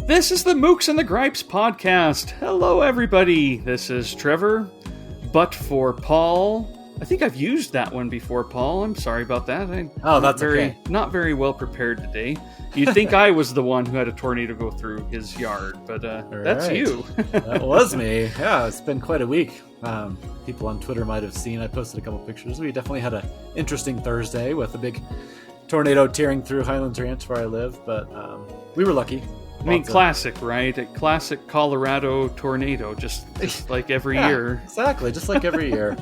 This is the Mooks and the Gripes podcast. Hello, everybody. This is Trevor, but for Paul. I think I've used that one before, Paul. I'm sorry about that. Okay. Not very well prepared today. You'd think I was the one who had a tornado go through his yard, but that's right. you. That was me. Yeah, it's been quite a week. People on Twitter might have seen I posted a couple pictures. We definitely had an interesting Thursday with a big tornado tearing through Highlands Ranch where I live, but we were lucky. I mean, classic, right? A classic Colorado tornado, just like every year. Exactly, just like every year.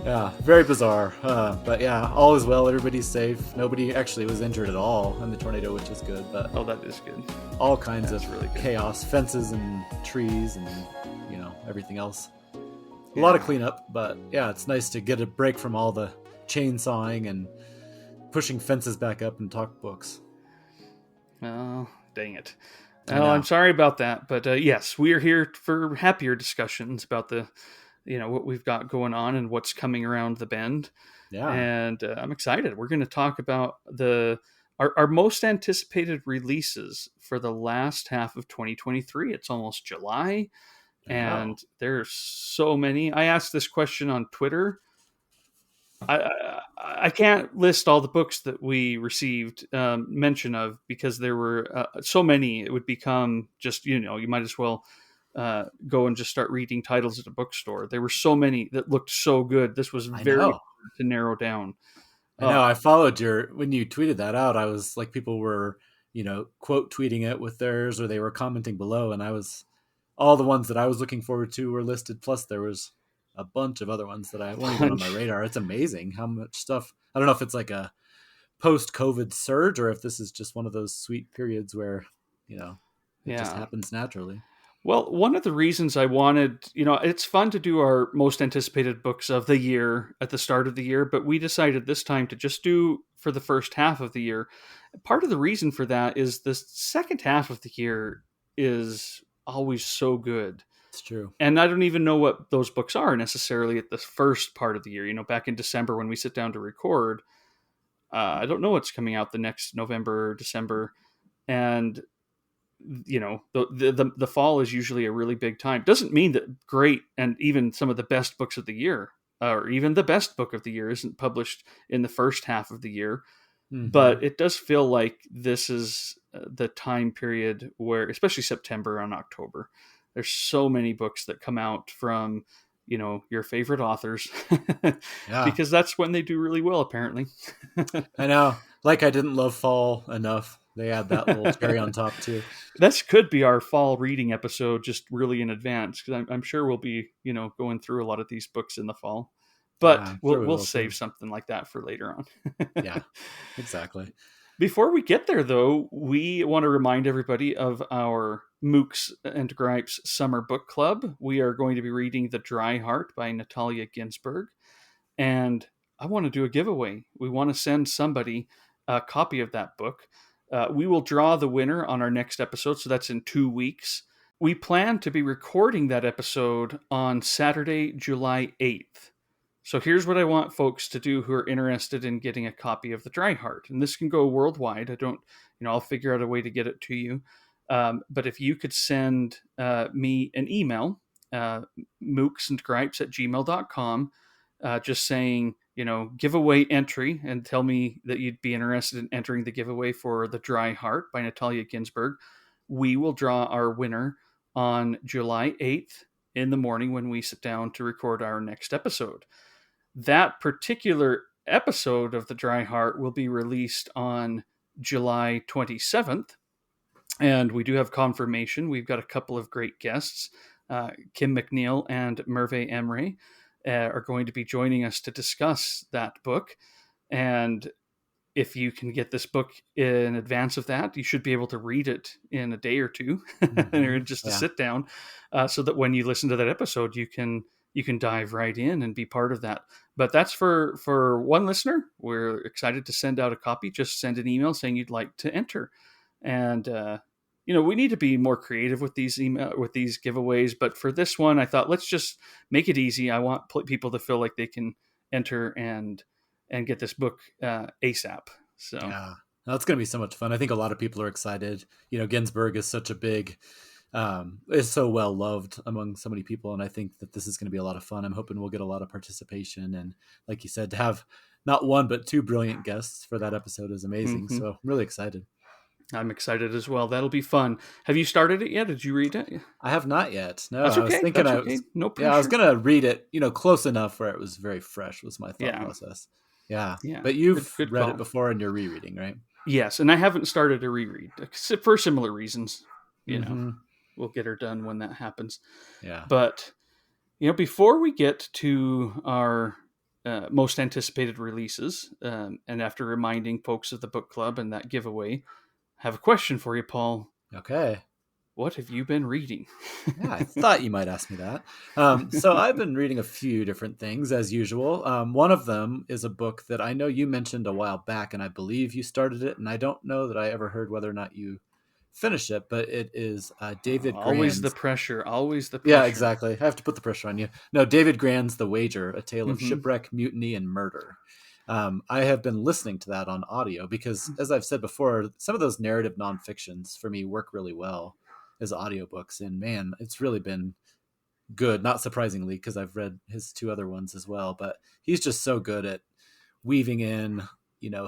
Yeah, very bizarre. But yeah, all is well. Everybody's safe. Nobody actually was injured at all in the tornado, which is good. But that is good. All kinds That's of really good. chaos, fences and trees and, everything else. A lot of cleanup, but yeah, it's nice to get a break from all the chainsawing and pushing fences back up and talk books. Oh, dang it. Oh, I'm sorry about that, but yes, we are here for happier discussions about the, what we've got going on and what's coming around the bend. Yeah, and I'm excited. We're going to talk about our most anticipated releases for the last half of 2023. It's almost July, and there's so many. I asked this question on Twitter. I can't list all the books that we received mention of because there were so many. It would become just, you might as well go and just start reading titles at a bookstore. There were so many that looked so good. This was very hard to narrow down. I know. I followed when you tweeted that out, I was like, people were, quote tweeting it with theirs, or they were commenting below. And all the ones that I was looking forward to were listed. Plus there was a bunch of other ones that I weren't even on my radar. It's amazing how much stuff. I don't know if it's like a post-COVID surge or if this is just one of those sweet periods where, it just happens naturally. Well, one of the reasons I wanted, it's fun to do our most anticipated books of the year at the start of the year, but we decided this time to just do for the first half of the year. Part of the reason for that is the second half of the year is always so good. It's true. And I don't even know what those books are necessarily at the first part of the year. Back in December when we sit down to record, I don't know what's coming out the next November, December. And, the fall is usually a really big time. Doesn't mean that great and even some of the best books of the year, or even the best book of the year, isn't published in the first half of the year. Mm-hmm. But it does feel like this is the time period where, especially September and October, there's so many books that come out from, your favorite authors, because that's when they do really well, apparently. I know. Like I didn't love fall enough. They add that little cherry on top too. This could be our fall reading episode, just really in advance, because I'm sure we'll be, going through a lot of these books in the fall. But we'll save something like that for later on. Yeah, exactly. Before we get there, though, we want to remind everybody of our Mooks and Gripes Summer Book Club. We are going to be reading The Dry Heart by Natalia Ginzburg. And I want to do a giveaway. We want to send somebody a copy of that book. We will draw the winner on our next episode, so that's in 2 weeks. We plan to be recording that episode on Saturday, July 8th. So here's what I want folks to do who are interested in getting a copy of The Dry Heart. And this can go worldwide. I'll figure out a way to get it to you. But if you could send me an email, mooksandgripes@gmail.com, just saying, giveaway entry, and tell me that you'd be interested in entering the giveaway for The Dry Heart by Natalia Ginzburg. We will draw our winner on July 8th in the morning when we sit down to record our next episode. That particular episode of The Dry Heart will be released on July 27th. And we do have confirmation. We've got a couple of great guests. Kim McNeil and Merve Emre are going to be joining us to discuss that book. And if you can get this book in advance of that, you should be able to read it in a day or two, or just to sit down, so that when you listen to that episode, you can dive right in and be part of that. But that's for one listener. We're excited to send out a copy. Just send an email saying you'd like to enter. And, we need to be more creative with these giveaways. But for this one, I thought, let's just make it easy. I want people to feel like they can enter and get this book ASAP. So That's going to be so much fun. I think a lot of people are excited. Ginzburg is such a big, is so well loved among so many people, and I think that this is going to be a lot of fun. I'm hoping we'll get a lot of participation, and like you said, to have not one but two brilliant guests for that episode is amazing. Hmm. So I'm really excited. I'm excited as well. That'll be fun. Have you started it yet? Did you read it? I have not yet. No, That's I was okay. thinking That's I okay. was, No yeah, I was pressure. going to read it, close enough where it was very fresh was my thought Yeah. process. Yeah. Yeah. But Good. you've Good read it call. before and you're rereading, right? Yes, and I haven't started a reread for similar reasons. You know, Mm-hmm. we'll get her done when that happens. Yeah. But before we get to our most anticipated releases, and after reminding folks of the book club and that giveaway, I have a question for you, Paul. Okay. What have you been reading? Yeah, I thought you might ask me that. So I've been reading a few different things as usual. One of them is a book that I know you mentioned a while back, and I believe you started it, and I don't know that I ever heard whether or not you finished it, but it is David Always the Grand's. pressure. Always the Yeah, pressure. exactly. I have to put the pressure on you. No, David Grand's The Wager, A Tale of Hmm. Shipwreck, Mutiny, and Murder. I have been listening to that on audio because, as I've said before, some of those narrative nonfictions for me work really well as audiobooks. And man, it's really been good, not surprisingly, because I've read his two other ones as well. But he's just so good at weaving in,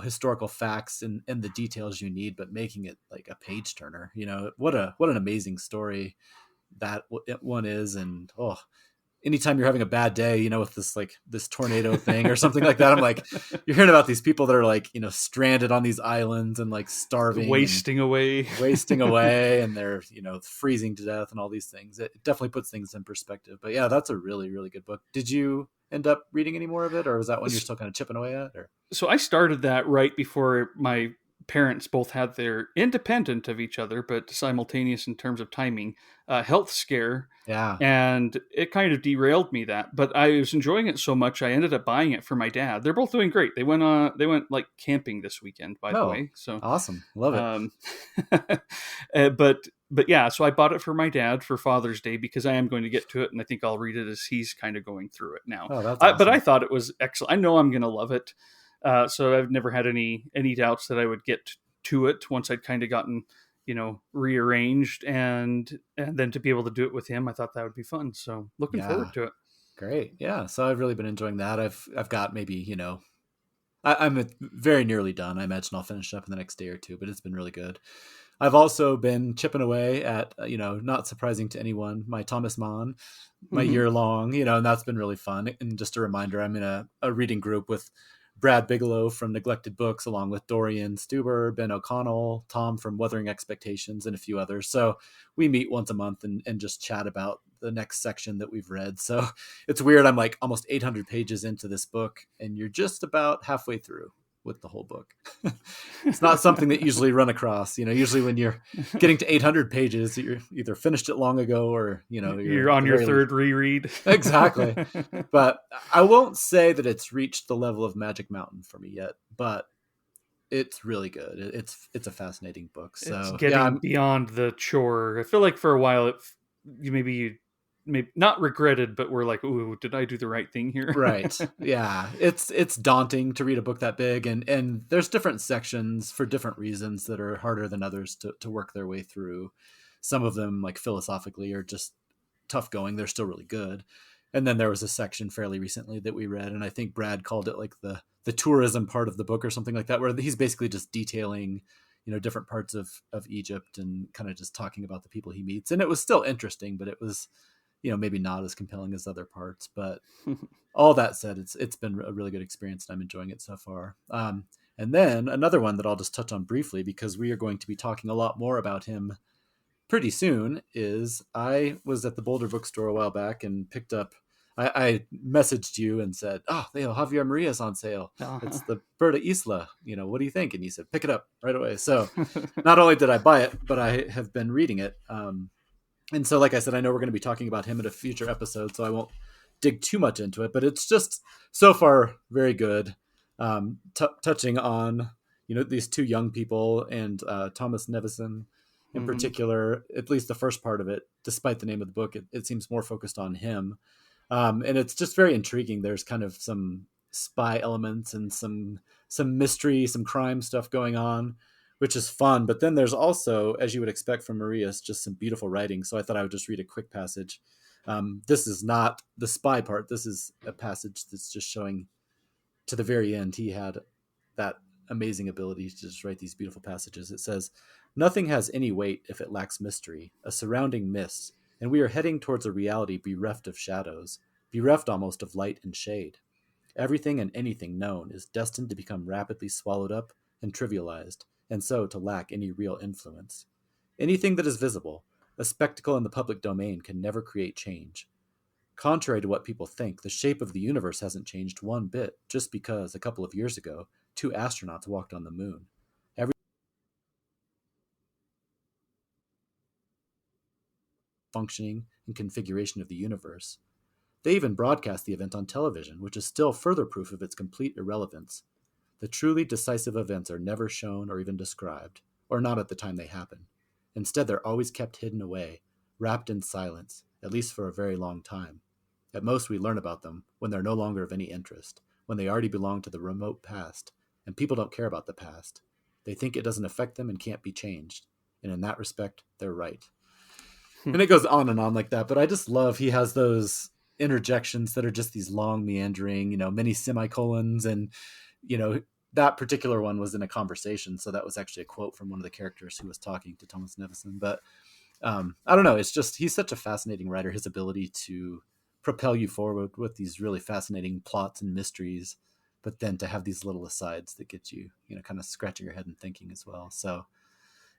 historical facts and the details you need, but making it like a page turner. What an amazing story that one is. And anytime you're having a bad day, with this tornado thing or something like that, I'm like, you're hearing about these people that are like, stranded on these islands and like starving and Wasting away. wasting away, and they're, freezing to death and all these things. It definitely puts things in perspective. But yeah, that's a really, really good book. Did you end up reading any more of it, or was that one you're still kind of chipping away at? Or So I started that right before my parents both had their independent of each other, but simultaneous in terms of timing, health scare, yeah. and it kind of derailed me. That, but I was enjoying it so much, I ended up buying it for my dad. They're both doing great. They went like camping this weekend, by the Oh, way. So, awesome. Love it. um, but yeah, so I bought it for my dad for Father's Day because I am going to get to it, and I think I'll read it as he's kind of going through it now. Oh, that's But I awesome. thought it was excellent. I know I'm going to love it. So I've never had any doubts that I would get to it once I'd kind of gotten rearranged, and then to be able to do it with him, I thought that would be fun. So looking Yeah. forward to it. Great. Yeah. So I've really been enjoying that. I've got maybe, I'm very nearly done. I imagine I'll finish up in the next day or two, but it's been really good. I've also been chipping away at, not surprising to anyone, my Thomas Mann, my Hmm. year long, and that's been really fun. And just a reminder, I'm in a reading group with Brad Bigelow from Neglected Books, along with Dorian Stuber, Ben O'Connell, Tom from Wuthering Expectations, and a few others. So we meet once a month and just chat about the next section that we've read. So it's weird. I'm like almost 800 pages into this book, and you're just about halfway through with the whole book. It's not something that usually run across. Usually when you're getting to 800 pages, you're either finished it long ago or, you're You're at on the your very least. third reread. Exactly. But I won't say that it's reached the level of Magic Mountain for me yet, but it's really good. It's a fascinating book. It's So yeah, getting beyond the chore. I feel like for a while you maybe not regretted, but we're like, "Ooh, did I do the right thing here?" right. Yeah. It's daunting to read a book that big, and there's different sections for different reasons that are harder than others to work their way through. Some of them, like philosophically, are just tough going. They're still really good. And then there was a section fairly recently that we read, and I think Brad called it like the tourism part of the book or something like that, where he's basically just detailing, different parts of Egypt and kind of just talking about the people he meets. And it was still interesting, but it was, maybe not as compelling as other parts. But all that said, it's been a really good experience, and I'm enjoying it so far. And then another one that I'll just touch on briefly because we are going to be talking a lot more about him pretty soon is I was at the Boulder bookstore a while back and picked up. I messaged you and said, "Oh, Javier Maria's on sale. Uh-huh. It's the Berta Isla. What do you think?" And you said, "Pick it up right away." So not only did I buy it, but I have been reading it. And so, like I said, I know we're going to be talking about him in a future episode, so I won't dig too much into it. But it's just so far very good. Touching on these two young people and Thomas Nevison in Hmm. particular, at least the first part of it, despite the name of the book, it seems more focused on him. And it's just very intriguing. There's kind of spy elements and some mystery, some crime stuff going on, which is fun. But then there's also, as you would expect from Marius, just some beautiful writing. So I thought I would just read a quick passage. This is not the spy part. This is a passage that's just showing to the very end he had that amazing ability to just write these beautiful passages. It says, "Nothing has any weight if it lacks mystery, a surrounding mist, and we are heading towards a reality bereft of shadows, bereft almost of light and shade. Everything and anything known is destined to become rapidly swallowed up and trivialized, and so to lack any real influence. Anything that is visible, a spectacle in the public domain, can never create change. Contrary to what people think, the shape of the universe hasn't changed one bit just because, a couple of years ago, two astronauts walked on the moon. Every functioning and configuration of the universe. They even broadcast the event on television, which is still further proof of its complete irrelevance. The truly decisive events are never shown or even described, or not at the time they happen. Instead, they're always kept hidden away, wrapped in silence, at least for a very long time. At most, we learn about them when they're no longer of any interest, when they already belong to the remote past, and people don't care about the past. They think it doesn't affect them and can't be changed. And in that respect, they're right." And it goes on and on like that, but I just love he has those interjections that are just these long meandering, many semicolons, and you know that particular one was in a conversation, so that was actually a quote from one of the characters who was talking to Thomas Nevison. But I don't know, it's just he's such a fascinating writer. His ability to propel you forward with these really fascinating plots and mysteries, but then to have these little asides that get you, kind of scratching your head and thinking as well. So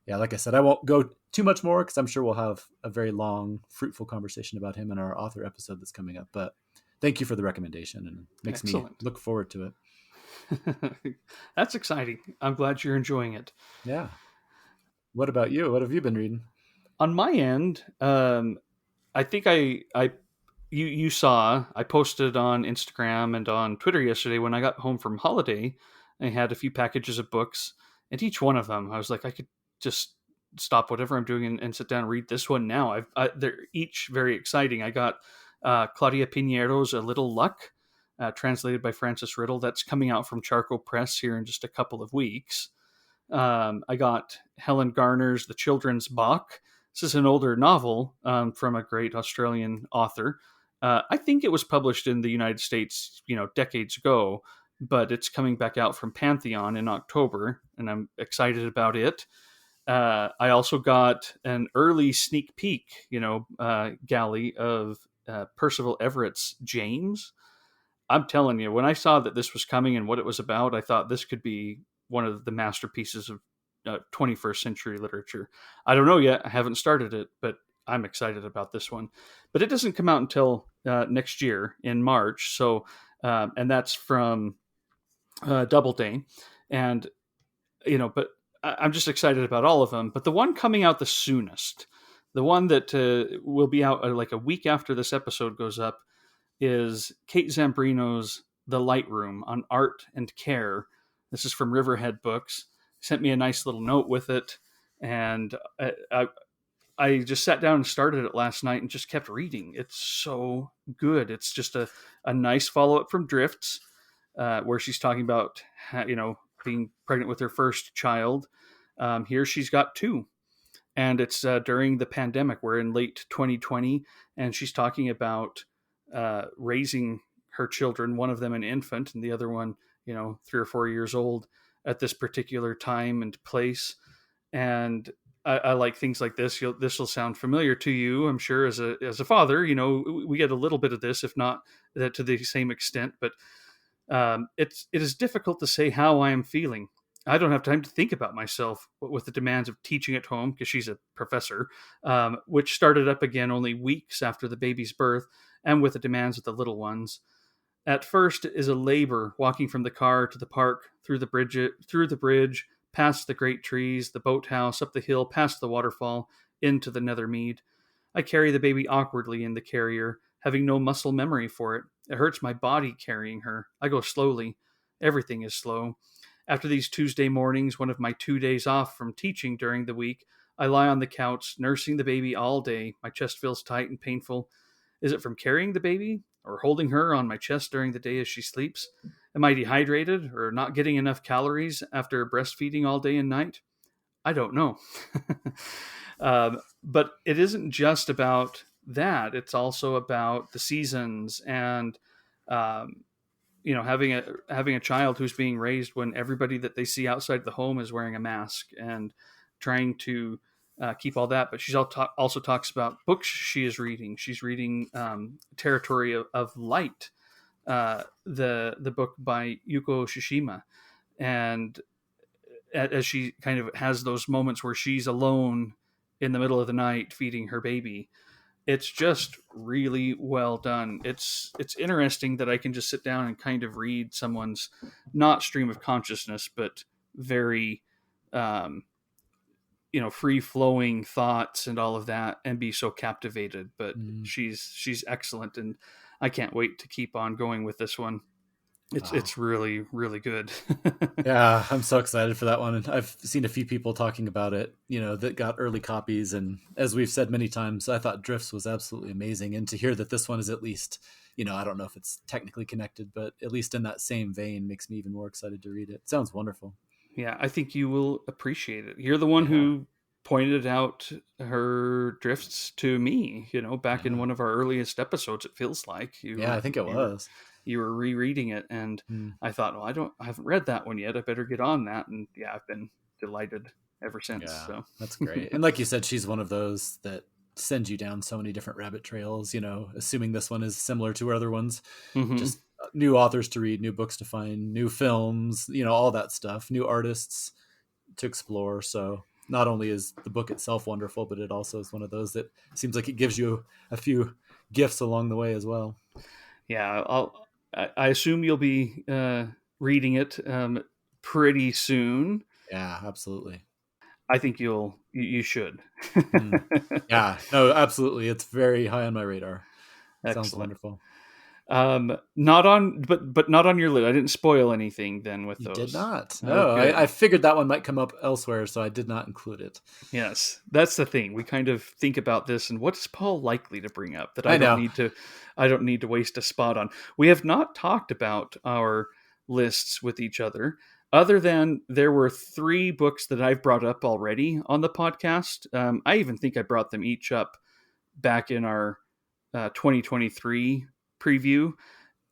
yeah, like I said, I won't go too much more because I'm sure we'll have a very long, fruitful conversation about him in our author episode that's coming up. But thank you for the recommendation, and it makes me Excellent. look forward to it. That's exciting. I'm glad you're enjoying it. Yeah. What about you? What have you been reading? On my end, I think you saw I posted on Instagram and on Twitter yesterday when I got home from holiday. I had a few packages of books, and each one of them, I was like, I could just stop whatever I'm doing and sit down and read this one now. They're each very exciting. I got Claudia Pinheiro's A Little Luck, translated by Francis Riddle. That's coming out from Charco Press here in just a couple of weeks. I got Helen Garner's The Children's Bach. This is an older novel from a great Australian author. I think it was published in the United States, decades ago, but it's coming back out from Pantheon in October, and I'm excited about it. I also got an early sneak peek, galley of Percival Everett's James. I'm telling you, when I saw that this was coming and what it was about, I thought this could be one of the masterpieces of 21st century literature. I don't know yet. I haven't started it, but I'm excited about this one. But it doesn't come out until next year in March. So, and that's from Doubleday. And, but I'm just excited about all of them. But the one coming out the soonest, the one that will be out like a week after this episode goes up, is Kate Zambrino's The Lightroom on Art and Care. This is from Riverhead Books. Sent me a nice little note with it, and I just sat down and started it last night and just kept reading. It's so good. It's just a nice follow up from Drifts, where she's talking about being pregnant with her first child. Here she's got two, and it's during the pandemic. We're in late 2020, and she's talking about raising her children, one of them an infant and the other one 3 or 4 years old at this particular time and place. And I like things like this. This will sound familiar to you, I'm sure, as a father. We get a little bit of this, if not to the same extent. But it is difficult to say how I am feeling. I don't have time to think about myself with the demands of teaching at home, because she's a professor, which started up again only weeks after the baby's birth, and with the demands of the little ones. At first is a labor walking from the car to the park, through the bridge, past the great trees, the boathouse, up the hill, past the waterfall, into the Nethermead. I carry the baby awkwardly in the carrier, having no muscle memory for it. It hurts my body carrying her. I go slowly. Everything is slow. After these Tuesday mornings, one of my 2 days off from teaching during the week, I lie on the couch, nursing the baby all day. My chest feels tight and painful. Is it from carrying the baby, or holding her on my chest during the day as she sleeps? Am I dehydrated or not getting enough calories after breastfeeding all day and night? I don't know. But it isn't just about that. It's also about the seasons and, um, having a child who's being raised when everybody that they see outside the home is wearing a mask, and trying to keep all that. But she's also talks about books she is reading. She's reading Territory of Light, the book by Yuko Shishima, and as she kind of has those moments where she's alone in the middle of the night feeding her baby. It's just really well done. It's interesting that I can just sit down and kind of read someone's, not stream of consciousness, but very um, free flowing thoughts and all of that, and be so captivated. But Mm. she's excellent, and I can't wait to keep on going with this one. It's Wow. it's really really good. Yeah, I'm so excited for that one. And I've seen a few people talking about it, that got early copies. And as we've said many times, I thought Drifts was absolutely amazing. And to hear that this one is at least, I don't know if it's technically connected, but at least in that same vein makes me even more excited to read it. Sounds wonderful. Yeah, I think you will appreciate it. You're the one Yeah. who pointed out her drifts to me, back in Yeah. one of our earliest episodes. It feels like you Yeah, I were think it you were was. you were rereading it, and Mm. I thought, well, I haven't read that one yet. I better get on that. And yeah, I've been delighted ever since. Yeah, So, that's great. And like you said, she's one of those that sends you down so many different rabbit trails, assuming this one is similar to her other ones. hmm Just new authors to read, new books to find, new films, all that stuff, new artists to explore. So not only is the book itself wonderful, but it also is one of those that seems like it gives you a few gifts along the way as well. yeah, I assume you'll be reading it pretty soon. Yeah, absolutely. I think you should. Mm. Yeah, no, absolutely. It's very high on my radar. Sounds Excellent. wonderful. Not on, but not on your list. I didn't spoil anything then with You did those. not. Oh, No, I good. figured that one might come up elsewhere, so I did not include it. Yes, that's the thing. We kind of think about this, and what is Paul likely to bring up that I know. I don't need to waste a spot on. We have not talked about our lists with each other than there were three books that I've brought up already on the podcast. I even think I brought them each up back in our 2023 preview.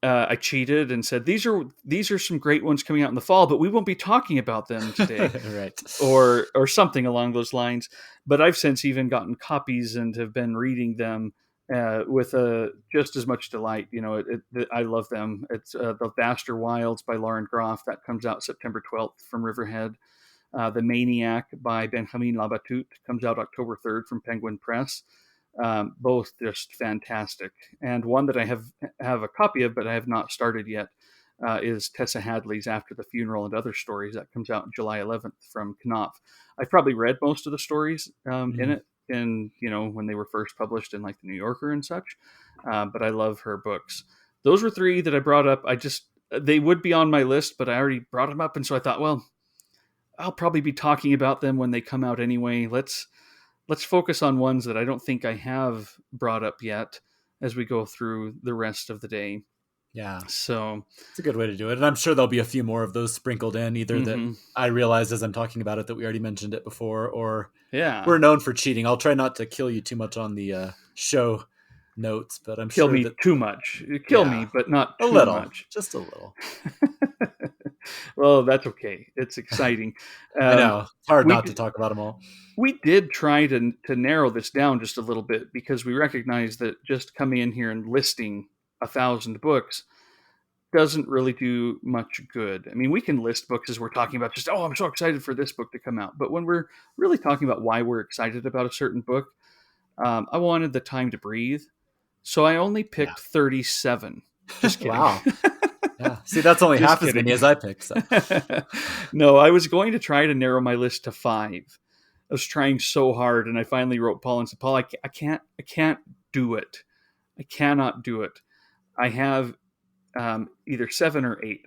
I cheated and said these are some great ones coming out in the fall, but we won't be talking about them today, Right. or something along those lines. But I've since even gotten copies and have been reading them with just as much delight. I love them. It's The Vaster Wilds by Lauren Groff, that comes out September 12th from Riverhead. The Maniac by Benjamin Labatut comes out October 3rd from Penguin Press. Both just fantastic. And one that I have a copy of, but I have not started yet, is Tessa Hadley's After the Funeral and Other Stories. That comes out July 11th from Knopf. I've probably read most of the stories in Mm. it, and when they were first published in like the New Yorker and such. But I love her books. Those were three that I brought up. They would be on my list, but I already brought them up, and so I thought, well, I'll probably be talking about them when they come out anyway. Let's focus on ones that I don't think I have brought up yet as we go through the rest of the day. Yeah, So, it's a good way to do it. And I'm sure there'll be a few more of those sprinkled in, either that mhm. I realize as I'm talking about it that we already mentioned it before, or Yeah, we're known for cheating. I'll try not to kill you too much on the show notes, but I'm kill sure me that, too much. Kill me, yeah, but not a too little, much. just a little. Well, that's okay. It's exciting. I Um, know. It's hard we not to d- talk about them all. we did try to narrow this down just a little bit, because we recognize that just coming in here and listing 1,000 books doesn't really do much good. I mean, we can list books as we're talking about, just, oh, I'm so excited for this book to come out. But when we're really talking about why we're excited about a certain book, I wanted the time to breathe. So I only Yeah. picked 37. Just kidding. Wow. Yeah. See, that's only Just half as kidding. many as I picked. So. No, I was going to try to narrow my list to 5. I was trying so hard, and I finally wrote Paul and said, Paul, I can't do it. I cannot do it. I have either 7 or 8.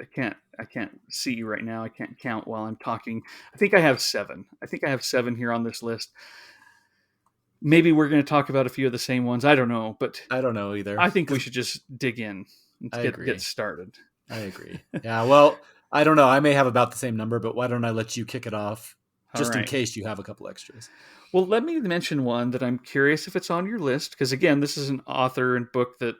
I can't see right now. I can't count while I'm talking. I think I have 7. I think I have 7 here on this list. Maybe we're going to talk about a few of the same ones. I don't know, but I don't know either. I think we Because should just dig in and I get agree. started. I agree. Yeah. Well, I don't know. I may have about the same number, but why don't I let you kick it off All just in right. case you have a couple extras? Well, let me mention one that I'm curious if it's on your list, because again, this is an author and book that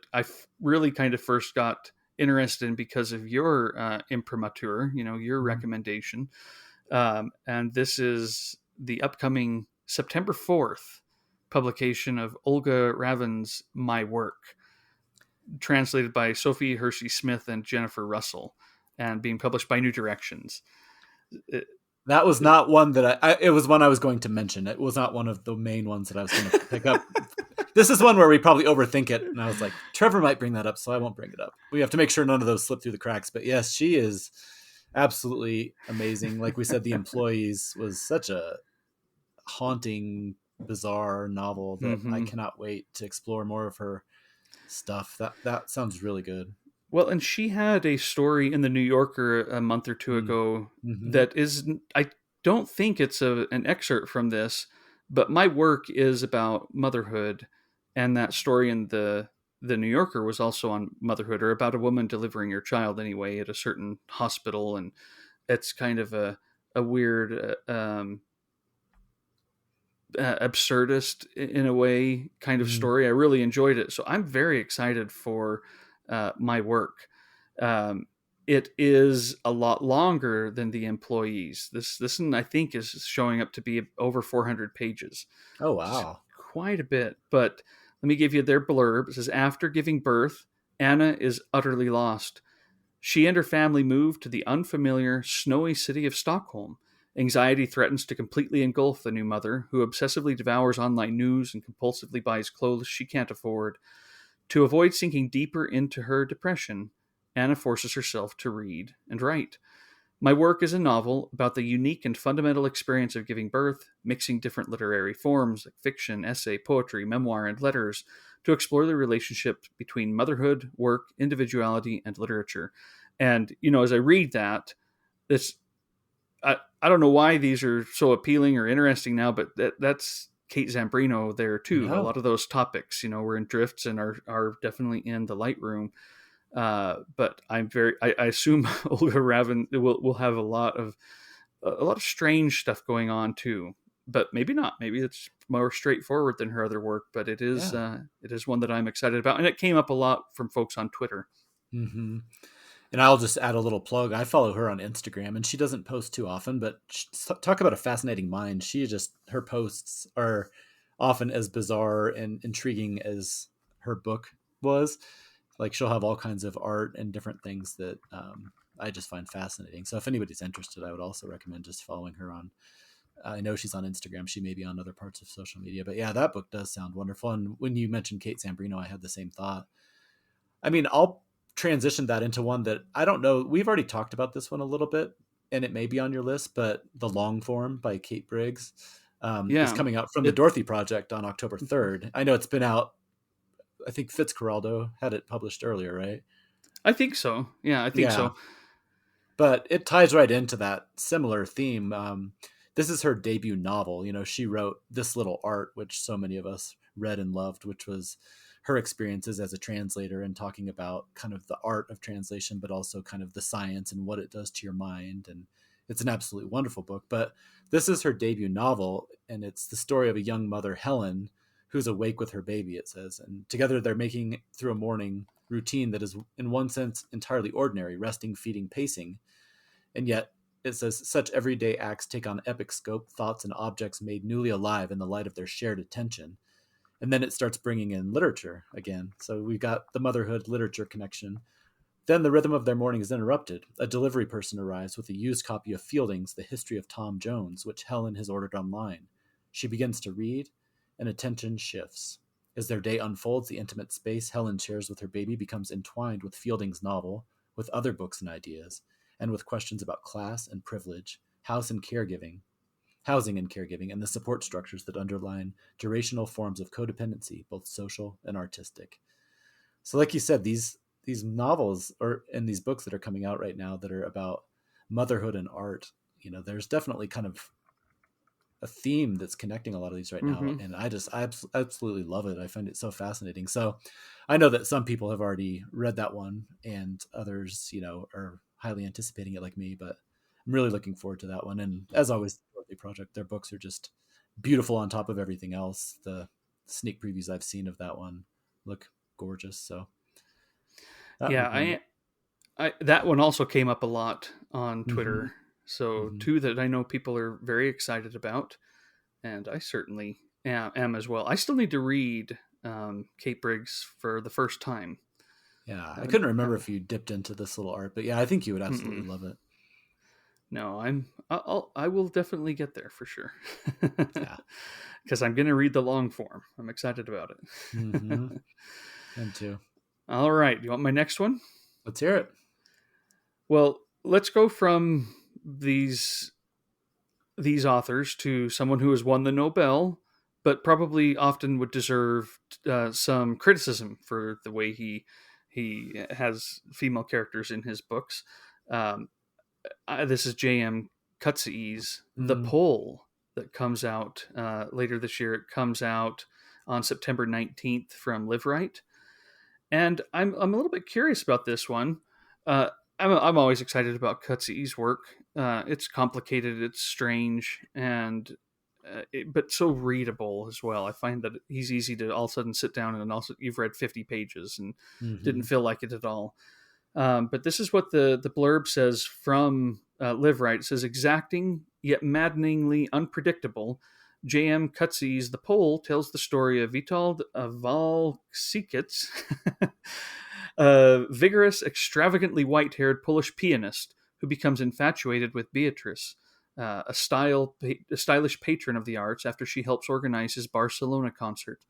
really kind of first got interested in because of your imprimatur, your Mhm. recommendation. And this is the upcoming September 4th publication of Olga Raven's My Work, translated by Sophie Hershey Smith and Jennifer Russell, and being published by New Directions. It, That was not one that it was one I was going to mention. It was not one of the main ones that I was going to pick up. This is one where we probably overthink it. And I was like, Trevor might bring that up, so I won't bring it up. We have to make sure none of those slip through the cracks. But yes, she is absolutely amazing. Like we said, The Employees was such a haunting, bizarre novel that I mm-hmm. cannot wait to explore more of her stuff. That sounds really good. Well, and she had a story in the New Yorker a month or two ago Mm-hmm. that is, I don't think it's an excerpt from this, but My Work is about motherhood, and that story in the New Yorker was also on motherhood, or about a woman delivering her child anyway at a certain hospital, and it's kind of a weird absurdist in a way kind of Mm-hmm. story. I really enjoyed it, so I'm very excited for My Work. Um, it is a lot longer than The Employees. This one I think is showing up to be over 400 pages, Oh which is wow. quite a bit. But let me give you their blurb. It says, after giving birth, Anna is utterly lost. She and her family move to the unfamiliar, snowy city of Stockholm. Anxiety threatens to completely engulf the new mother, who obsessively devours online news and compulsively buys clothes she can't afford. To avoid sinking deeper into her depression, Anna forces herself to read and write. My Work is a novel about the unique and fundamental experience of giving birth, mixing different literary forms like fiction, essay, poetry, memoir, and letters to explore the relationship between motherhood, work, individuality, and literature. And, as I read that, it's I don't know why these are so appealing or interesting now, but that's Kate Zambrino there too. A Yeah. lot of those topics, were in drifts and are definitely in the Lightroom. But I assume Olga Raven will have a lot of strange stuff going on too. But maybe not. Maybe it's more straightforward than her other work. But Yeah. it is one that I'm excited about, and it came up a lot from folks on Twitter. Mm-hmm. And I'll just add a little plug. I follow her on Instagram, and she doesn't post too often, but talk about a fascinating mind. Her posts are often as bizarre and intriguing as her book was. Like she'll have all kinds of art and different things that I just find fascinating. So if anybody's interested, I would also recommend just following her on. I know she's on Instagram. She may be on other parts of social media, but yeah, that book does sound wonderful. And when you mentioned Kate Zambrino, I had the same thought. I mean, I'll transition that into one that I don't know. We've already talked about this one a little bit, and it may be on your list, but The Long Form by Kate Briggs is Yeah, coming out from the it. Dorothy Project on October 3rd. I know it's been out. I think Fitzcarraldo had it published earlier, right? I think so. Yeah, I think Yeah, so. but it ties right into that similar theme. This is her debut novel. She wrote This Little Art, which so many of us read and loved, which was her experiences as a translator and talking about kind of the art of translation, but also kind of the science and what it does to your mind. And it's an absolutely wonderful book. But this is her debut novel, and it's the story of a young mother, Helen, who's awake with her baby, it says. And together they're making through a morning routine that is, in one sense, entirely ordinary: resting, feeding, pacing. And yet, it says such everyday acts take on epic scope, thoughts and objects made newly alive in the light of their shared attention. And then it starts bringing in literature again. So we've got the motherhood literature connection. Then the rhythm of their morning is interrupted. A delivery person arrives with a used copy of Fielding's The History of Tom Jones, which Helen has ordered online. She begins to read, and attention shifts. As their day unfolds, the intimate space Helen shares with her baby becomes entwined with Fielding's novel, with other books and ideas, and with questions about class and privilege, housing and caregiving, and the support structures that underline durational forms of codependency, both social and artistic. So, like you said, these novels or and these books that are coming out right now that are about motherhood and art, there's definitely kind of a theme that's connecting a lot of these right now, Mm-hmm. and absolutely love it. I find it so fascinating. So I know that some people have already read that one, and others, are highly anticipating it like me. But I'm really looking forward to that one. And as always, the Dorothy Project, their books are just beautiful on top of everything else. The sneak previews I've seen of that one look gorgeous. So that Yeah, would be neat. I that one also came up a lot on Mm-hmm. Twitter. So Mm-hmm. two that I know people are very excited about, and I certainly am as well. I still need to read Kate Briggs for the first time. Yeah, I Haven't couldn't remember haven't. if you dipped into this little art, but yeah, I think you would absolutely Mm-mm. love it. No, I will definitely get there for sure. Yeah. Because I'm going to read the long form. I'm excited about Mm-hmm. it. And too. All right, you want my next one? Let's hear it. Well, let's go from these authors to someone who has won the Nobel, but probably often would deserve some criticism for the way he has female characters in his books. Um, this is J.M. Cutsee's The Mm, Pole that comes out later this year. It comes out on September 19th from Live Right. And I'm a little bit curious about this one. Uh, I'm always excited about Cutsee's work. It's complicated, it's strange, and but so readable as well. I find that he's easy to all of a sudden sit down and also you've read 50 pages and didn't mm-hmm. feel like it at all. But this is what the blurb says from Live Right. It says exacting yet maddeningly unpredictable. J.M. Cutsee's The Pole tells the story of Witold Walsikits, a vigorous, extravagantly white-haired Polish pianist who becomes infatuated with Beatrice, a stylish patron of the arts, after she helps organize his Barcelona concert.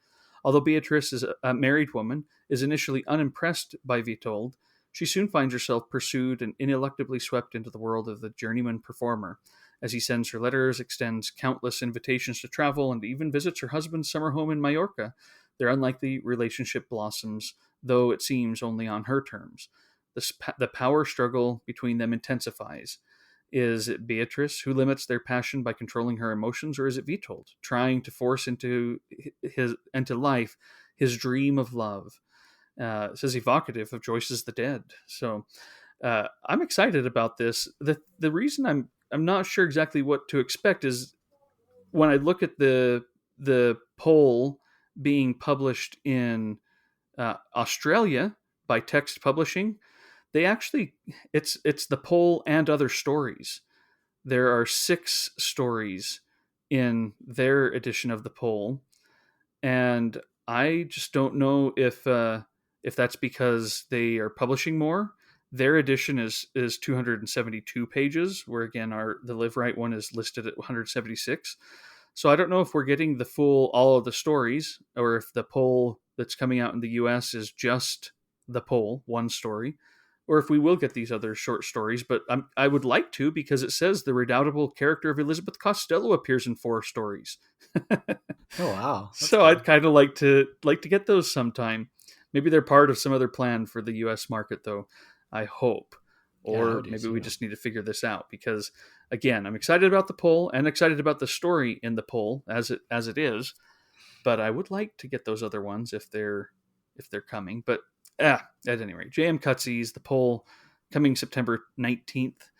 Although Beatrice is a married woman, is initially unimpressed by Witold, she soon finds herself pursued and ineluctably swept into the world of the journeyman performer, as he sends her letters, extends countless invitations to travel, and even visits her husband's summer home in Majorca. Their unlikely relationship blossoms, though it seems only on her terms. The power struggle between them intensifies. Is it Beatrice who limits their passion by controlling her emotions, or is it Vitold trying to force into life his dream of love? It says evocative of Joyce's The Dead. So I'm excited about this. The reason I'm not sure exactly what to expect is when I look at the poll being published in Australia by Text Publishing, they actually it's the poll and other stories. There are 6 stories in their edition of the poll, and I just don't know if that's because they are publishing more. Their edition is 272 pages, where again our the Live Right one is listed at 176. So I don't know if we're getting the full all of the stories, or if the poll that's coming out in the U.S. is just the poll, one story, or if we will get these other short stories. But I would like to, because it says the redoubtable character of Elizabeth Costello appears in 4 stories. Oh wow, that's So I'd cool. kind of like to get those sometime. Maybe they're part of some other plan for the U.S. market, though. I hope, Yeah, I or would do maybe we too. just need to figure this out because, again, I'm excited about the poll and excited about the story in the poll as it is. But I would like to get those other ones if they're coming. But at any rate, JM Cutsees, the poll coming September 19th,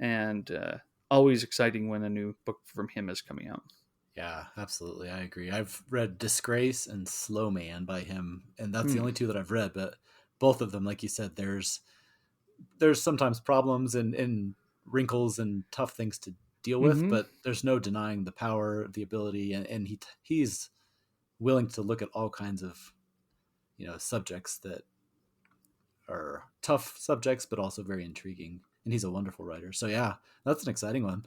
and always exciting when a new book from him is coming out. Yeah, absolutely. I agree. I've read Disgrace and Slow Man by him, and that's the Hmm. only two that I've read, but both of them, like you said, there's sometimes problems and wrinkles and tough things to deal with, Mm-hmm. but there's no denying the power, the ability, and he's willing to look at all kinds of, subjects that are tough subjects, but also very intriguing. And he's a wonderful writer. So yeah, that's an exciting one.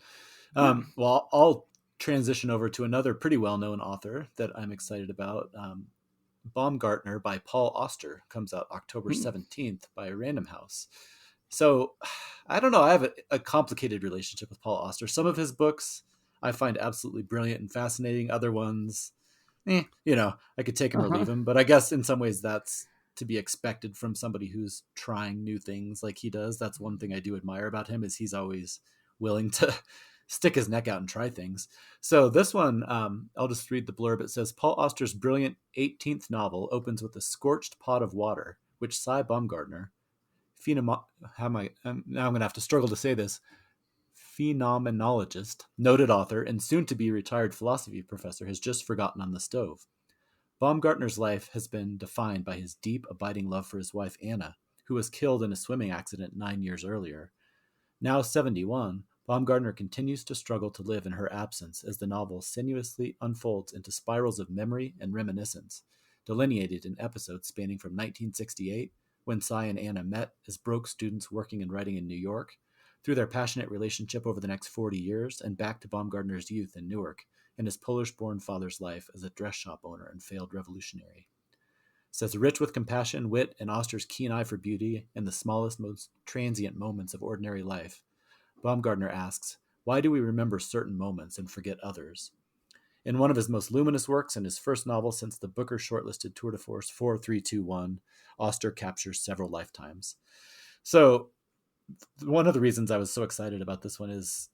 Yeah. Well, I'll transition over to another pretty well-known author that I'm excited about. Baumgartner by Paul Auster comes out October Hmm. 17th by Random House. So I don't know. I have a complicated relationship with Paul Auster. Some of his books I find absolutely brilliant and fascinating. Other ones, I could take him or Uh-huh. leave him. But I guess in some ways that's to be expected from somebody who's trying new things like he does. That's one thing I do admire about him is he's always willing to stick his neck out and try things. So this one, I'll just read the blurb. It says, Paul Auster's brilliant 18th novel opens with a scorched pot of water, which Cy Baumgartner, now I'm going to have to struggle to say this, phenomenologist, noted author, and soon-to-be retired philosophy professor, has just forgotten on the stove. Baumgartner's life has been defined by his deep, abiding love for his wife, Anna, who was killed in a swimming accident 9 years earlier. Now 71, Baumgartner continues to struggle to live in her absence as the novel sinuously unfolds into spirals of memory and reminiscence, delineated in episodes spanning from 1968, when Cy and Anna met as broke students working and writing in New York, through their passionate relationship over the next 40 years, and back to Baumgartner's youth in Newark and his Polish-born father's life as a dress shop owner and failed revolutionary. It says, rich with compassion, wit, and Auster's keen eye for beauty and the smallest, most transient moments of ordinary life, Baumgartner asks, why do we remember certain moments and forget others? In one of his most luminous works and his first novel since the Booker shortlisted Tour de Force 4321, Auster captures several lifetimes. So one of the reasons I was so excited about this one is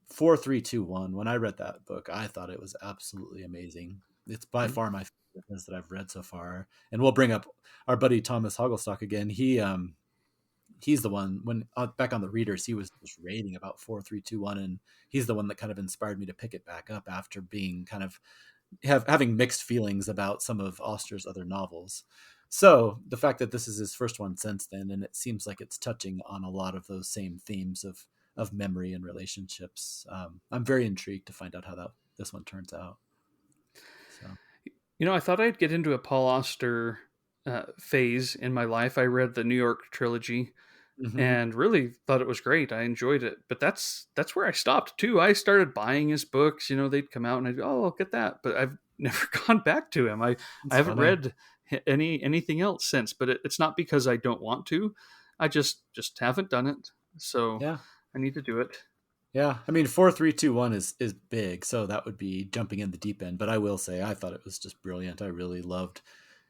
4321. When I read that book, I thought it was absolutely amazing. It's by far my favorite that I've read so far. And we'll bring up our buddy Thomas Hogglestock again. He's the one when back on the readers, he was just raving about 4321, and he's the one that kind of inspired me to pick it back up after being kind of having mixed feelings about some of Auster's other novels. So the fact that this is his first one since then, and it seems like it's touching on a lot of those same themes of memory and relationships, I'm very intrigued to find out how this one turns out. So I thought I'd get into a Paul Auster phase in my life. I read the New York trilogy and really thought it was great. I enjoyed it, but that's where I stopped too. I started buying his books. They'd come out and I'd go, "Oh, I'll get that," but I've never gone back to him. I It's haven't funny. read anything else since. But it's not because I don't want to. I just haven't done it. So Yeah. I need to do it. Yeah, I mean 4321 is big, so that would be jumping in the deep end. But I will say, I thought it was just brilliant. I really loved.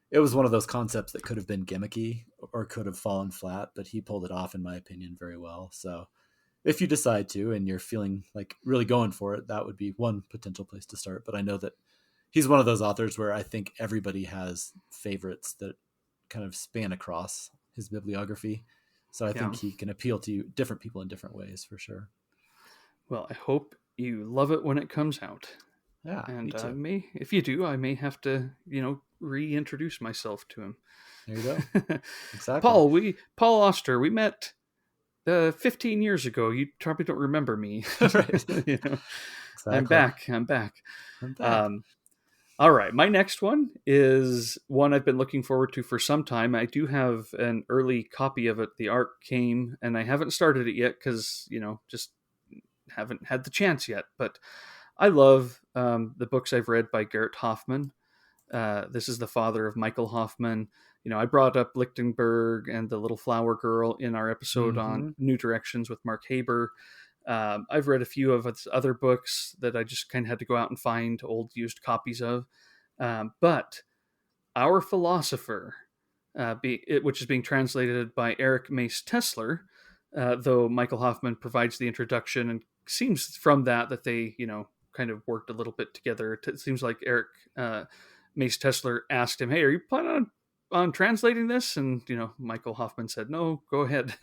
It was one of those concepts that could have been gimmicky or could have fallen flat, but he pulled it off, in my opinion, very well. So if you decide to, and you're feeling like really going for it, that would be one potential place to start. But I know that he's one of those authors where I think everybody has favorites that kind of span across his bibliography. So I think Yeah. he can appeal to different people in different ways for sure. Well, I hope you love it when it comes out. Yeah, me And too. if you do, I may have to, reintroduce myself to him. There you go. Exactly. Paul Auster, we met 15 years ago. You probably don't remember me. Right. you know, I'm Exactly. back. I'm back. I'm back. Um, all right. My next one is one I've been looking forward to for some time. I do have an early copy of it. The art came, and I haven't started it yet because, just haven't had the chance yet. But I love the books I've read by Garrett Hoffman. This is the father of Michael Hoffman. I brought up Lichtenberg and the Little Flower Girl in our episode on Mm-hmm. New Directions with Mark Haber. I've read a few of his other books that I just kind of had to go out and find old used copies of. But Our Philosopher, which is being translated by Eric Mace Tesler, though Michael Hoffman provides the introduction, and seems from that they, kind of worked a little bit together. It seems like Eric Mace Tesler asked him, "Hey, are you planning on translating this?" And Michael Hoffman said, "No, go ahead,"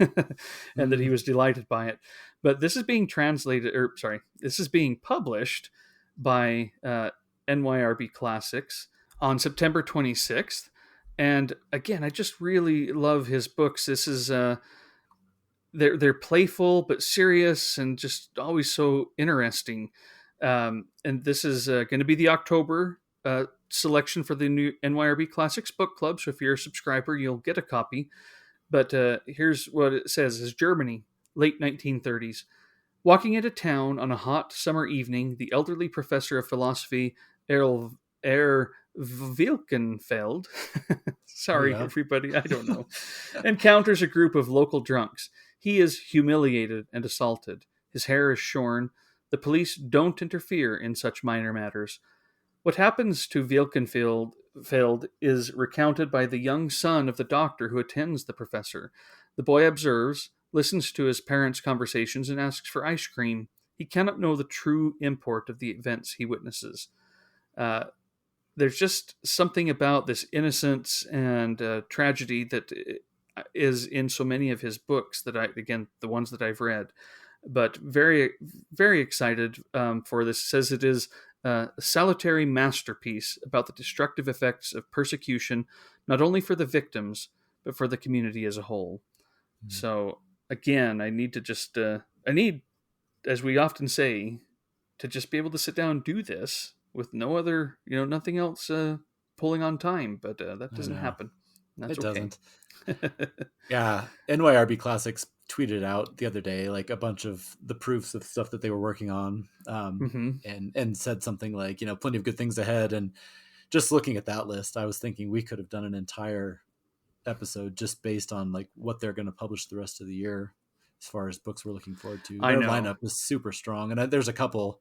and that he was delighted by it. But this is being this is being published by NYRB Classics on September 26th. And again, I just really love his books. This is they're playful but serious and just always so interesting. And this is going to be the October selection for the new NYRB Classics Book Club. So if you're a subscriber, you'll get a copy. But here's what it says: is Germany, late 1930s. Walking into town on a hot summer evening, the elderly professor of philosophy, Er Wilkenfeld, sorry Yeah. everybody, I don't know, encounters a group of local drunks. He is humiliated and assaulted. His hair is shorn. The police don't interfere in such minor matters. What happens to Wilkenfeld is recounted by the young son of the doctor who attends the professor. The boy observes, listens to his parents' conversations, and asks for ice cream. He cannot know the true import of the events he witnesses. Uh, there's just something about this innocence and tragedy that is in so many of his books that again, the ones that I've read, but very, very excited for this. It says it is a salutary masterpiece about the destructive effects of persecution, not only for the victims, but for the community as a whole. Mm. So again, I need to just, I need, as we often say, to just be able to sit down and do this with no other, nothing else pulling on time. But that I doesn't know. happen. That's It okay. doesn't. Yeah, NYRB Classics tweeted out the other day like a bunch of the proofs of stuff that they were working on, Hmm. and said something like, plenty of good things ahead. And just looking at that list, I was thinking we could have done an entire episode just based on like what they're going to publish the rest of the year as far as books we're looking forward to. I Their know. lineup is super strong, and there's a couple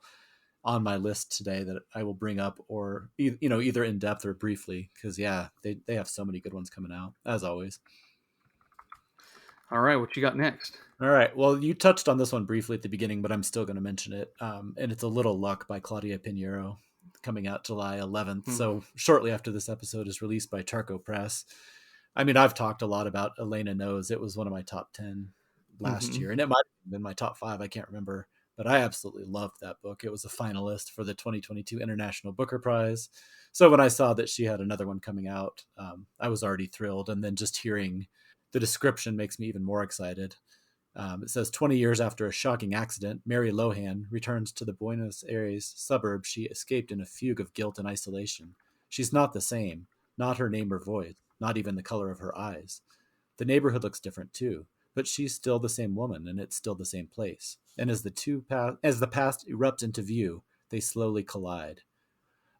on my list today that I will bring up, or either in depth or briefly, because yeah, they have so many good ones coming out as always. All right, what you got next? All right. Well, you touched on this one briefly at the beginning, but I'm still going to mention it. And it's A Little Luck by Claudia Pinheiro, coming out July 11th. Hmm. So shortly after this episode is released by Charco Press. I mean, I've talked a lot about Elena Knows. It was one of my top 10 last Hmm. year, and it might have been my top 5. I can't remember, but I absolutely loved that book. It was a finalist for the 2022 International Booker Prize. So when I saw that she had another one coming out, I was already thrilled. And then just hearing the description makes me even more excited. It says 20 years after a shocking accident, Mary Lohan returns to the Buenos Aires suburb she escaped in a fugue of guilt and isolation. She's not the same, not her name or voice, not even the color of her eyes. The neighborhood looks different too, but she's still the same woman, and it's still the same place. And as as the past erupts into view, they slowly collide.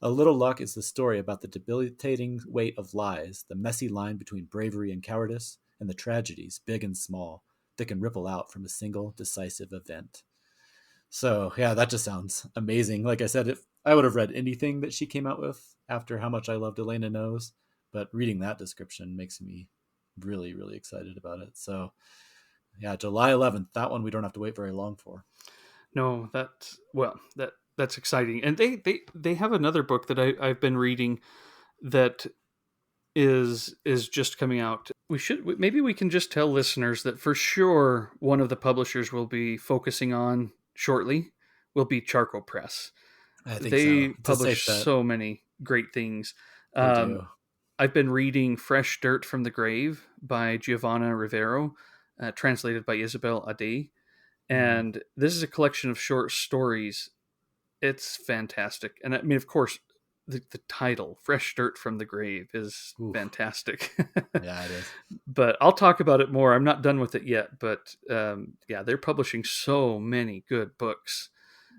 A Little Luck is the story about the debilitating weight of lies, the messy line between bravery and cowardice, and the tragedies, big and small, that can ripple out from a single decisive event. So, yeah, that just sounds amazing. Like I said, if I would have read anything that she came out with after how much I loved Elena Knows, but reading that description makes me really, really excited about it. So, yeah, July 11th, that one we don't have to wait very long for. No, that's exciting. And they have another book that I've been reading that is just coming out. Maybe we can just tell listeners that for sure one of the publishers we'll be focusing on shortly will be Charco Press. I think They so. It's a safe publish bet. so many great things. They Um, do. I've been reading Fresh Dirt from the Grave by Giovanna Rivero, translated by Isabel Ade. Mm. And this is a collection of short stories. It's fantastic. And I mean, of course, the title, Fresh Dirt from the Grave, is Oof. fantastic. Yeah, it is. But I'll talk about it more. I'm not done with it yet. But yeah, they're publishing so many good books.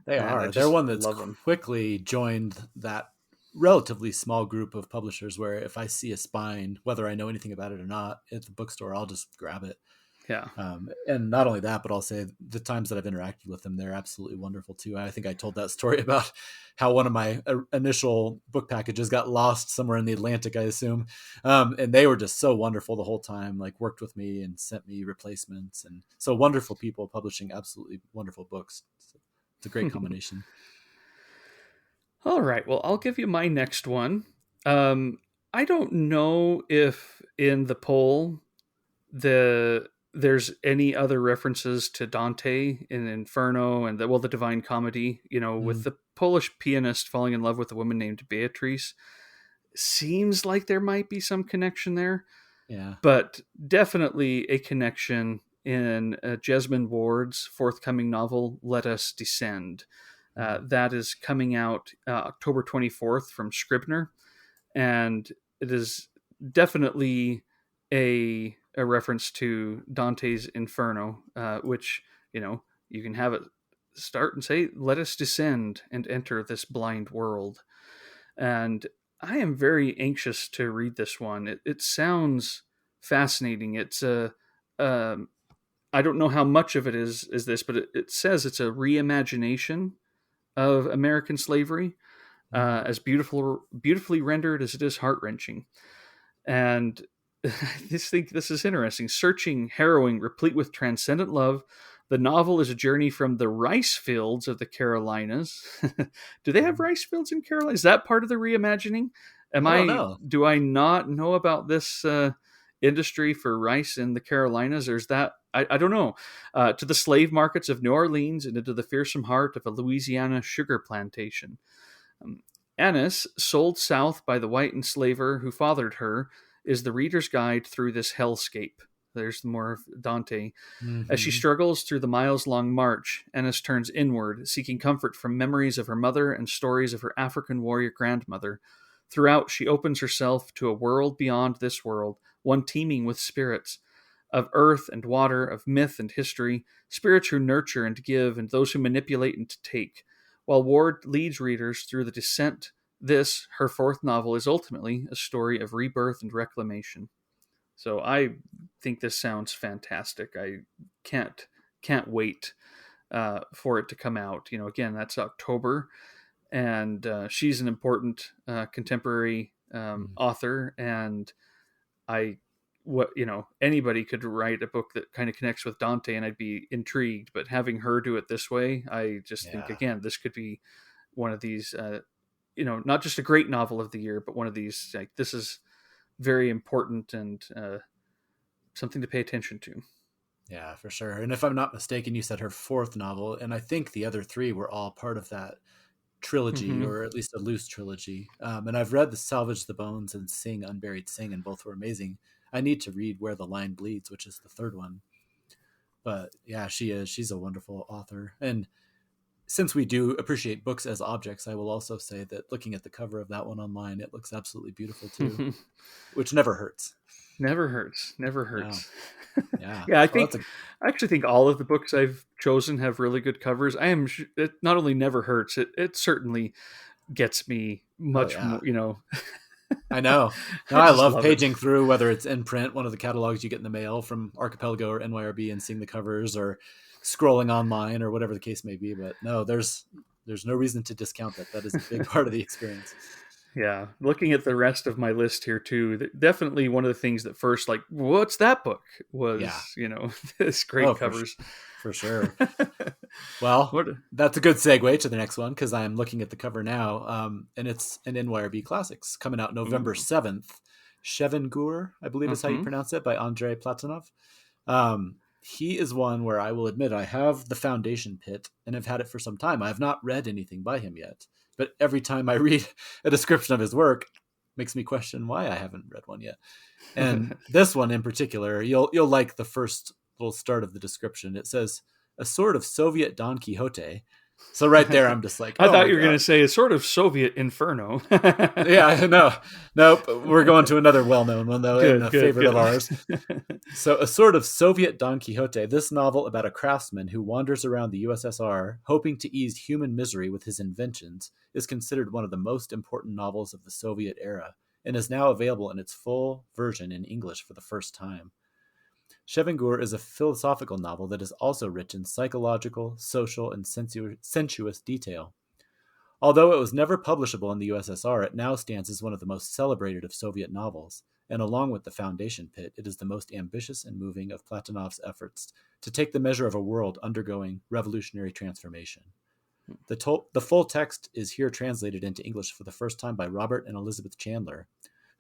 They And I are. They're just one that's love them. quickly joined that relatively small group of publishers where if I see a spine, whether I know anything about it or not, at the bookstore, I'll just grab it. Yeah. And not only that, but I'll say the times that I've interacted with them, they're absolutely wonderful too. I think I told that story about how one of my initial book packages got lost somewhere in the Atlantic, I assume. And they were just so wonderful the whole time, like worked with me and sent me replacements. And so wonderful people publishing absolutely wonderful books. So it's a great combination. All right. Well, I'll give you my next one. Um, I don't know if in the poll there's any other references to Dante in Inferno and the Divine Comedy. With Mm, the Polish pianist falling in love with a woman named Beatrice, seems like there might be some connection there, yeah. but definitely a connection in Jesmond Ward's forthcoming novel, Let Us Descend. Mm, That is coming out October 24th from Scribner, and it is definitely a reference to Dante's Inferno, which you can have it start and say, "Let us descend and enter this blind world." And I am very anxious to read this one. It sounds fascinating. It's a um, I don't know how much of it is this, but it says it's a reimagination of American slavery, mm, as beautifully rendered as it is heart wrenching. And this is interesting. Searching, harrowing, replete with transcendent love. The novel is a journey from the rice fields of the Carolinas. Do they have rice fields in Carolina? Is that part of the reimagining? Am I don't I? know. Do I not know about this industry for rice in the Carolinas? Or is that? I don't know. To the slave markets of New Orleans and into the fearsome heart of a Louisiana sugar plantation. Um, Annis, sold south by the white enslaver who fathered her, is the reader's guide through this hellscape. There's more of Dante. As she Hmm. struggles through the miles-long march, Annis turns inward, seeking comfort from memories of her mother and stories of her African warrior grandmother. Throughout, she opens herself to a world beyond this world, one teeming with spirits, of earth and water, of myth and history, spirits who nurture and give, and those who manipulate and take. While Ward leads readers through the descent, this, her fourth novel, is ultimately a story of rebirth and reclamation. So I think this sounds fantastic. I can't can't wait for it to come out. You know, again, that's October, and she's an important contemporary author, and I what you know anybody could write a book that kind of connects with Dante, and I'd be intrigued. But having her do it this way, I just think Yeah. again this could be one of these. Not just a great novel of the year, but one of these like this is very important and something to pay attention to. Yeah, for sure. And if I'm not mistaken, you said her fourth novel, and I think the other three were all part of that trilogy, Mm-hmm. or at least a loose trilogy. And I've read the Salvage the Bones and Sing Unburied Sing, and both were amazing. I need to read Where the Line Bleeds, which is the third one. But yeah, she is. She's a wonderful author. And since we do appreciate books as objects, I will also say that looking at the cover of that one online, it looks absolutely beautiful too, which never hurts. Never hurts. Never No. hurts. Yeah. Yeah, Well, that's a I actually think all of the books I've chosen have really good covers. It not only never hurts, it certainly gets me oh much yeah. more. You know, I know. No, I I just love love it. paging through, whether it's in print, one of the catalogs you get in the mail from Archipelago or NYRB, and seeing the covers, or scrolling online, or whatever the case may be. But no, there's no reason to discount that. That is a big part of the experience. Yeah, looking at the rest of my list here too, definitely one of the things that first like, what's that book? Yeah. Was this Oh, great covers. for sure. Well, What? that's a good segue to the next one, because I'm looking at the cover now, and it's an NYRB Classics coming out November Ooh. 7th. Chevengur, I believe is how you Mm-hmm. pronounce it, by Andrei Platonov. He is one where I will admit I have the Foundation Pit and have had it for some time. I have not read anything by him yet, but every time I read a description of his work, makes me question why I haven't read one yet. And this one in particular, you'll like the first little start of the description. It says a sort of Soviet Don Quixote. So right there, I'm just like, I oh thought my you were going god. to say a sort of Soviet inferno. Yeah, no, nope. We're going to another well-known one though, and Good, a good, favorite of good. ours. So, a sort of Soviet Don Quixote, this novel about a craftsman who wanders around the USSR hoping to ease human misery with his inventions, is considered one of the most important novels of the Soviet era, and is now available in its full version in English for the first time. Chevengur is a philosophical novel that is also rich in psychological, social, and sensuous detail. Although it was never publishable in the USSR, it now stands as one of the most celebrated of Soviet novels, and along with The Foundation Pit, it is the most ambitious and moving of Platonov's efforts to take the measure of a world undergoing revolutionary transformation. The full text is here translated into English for the first time by Robert and Elizabeth Chandler,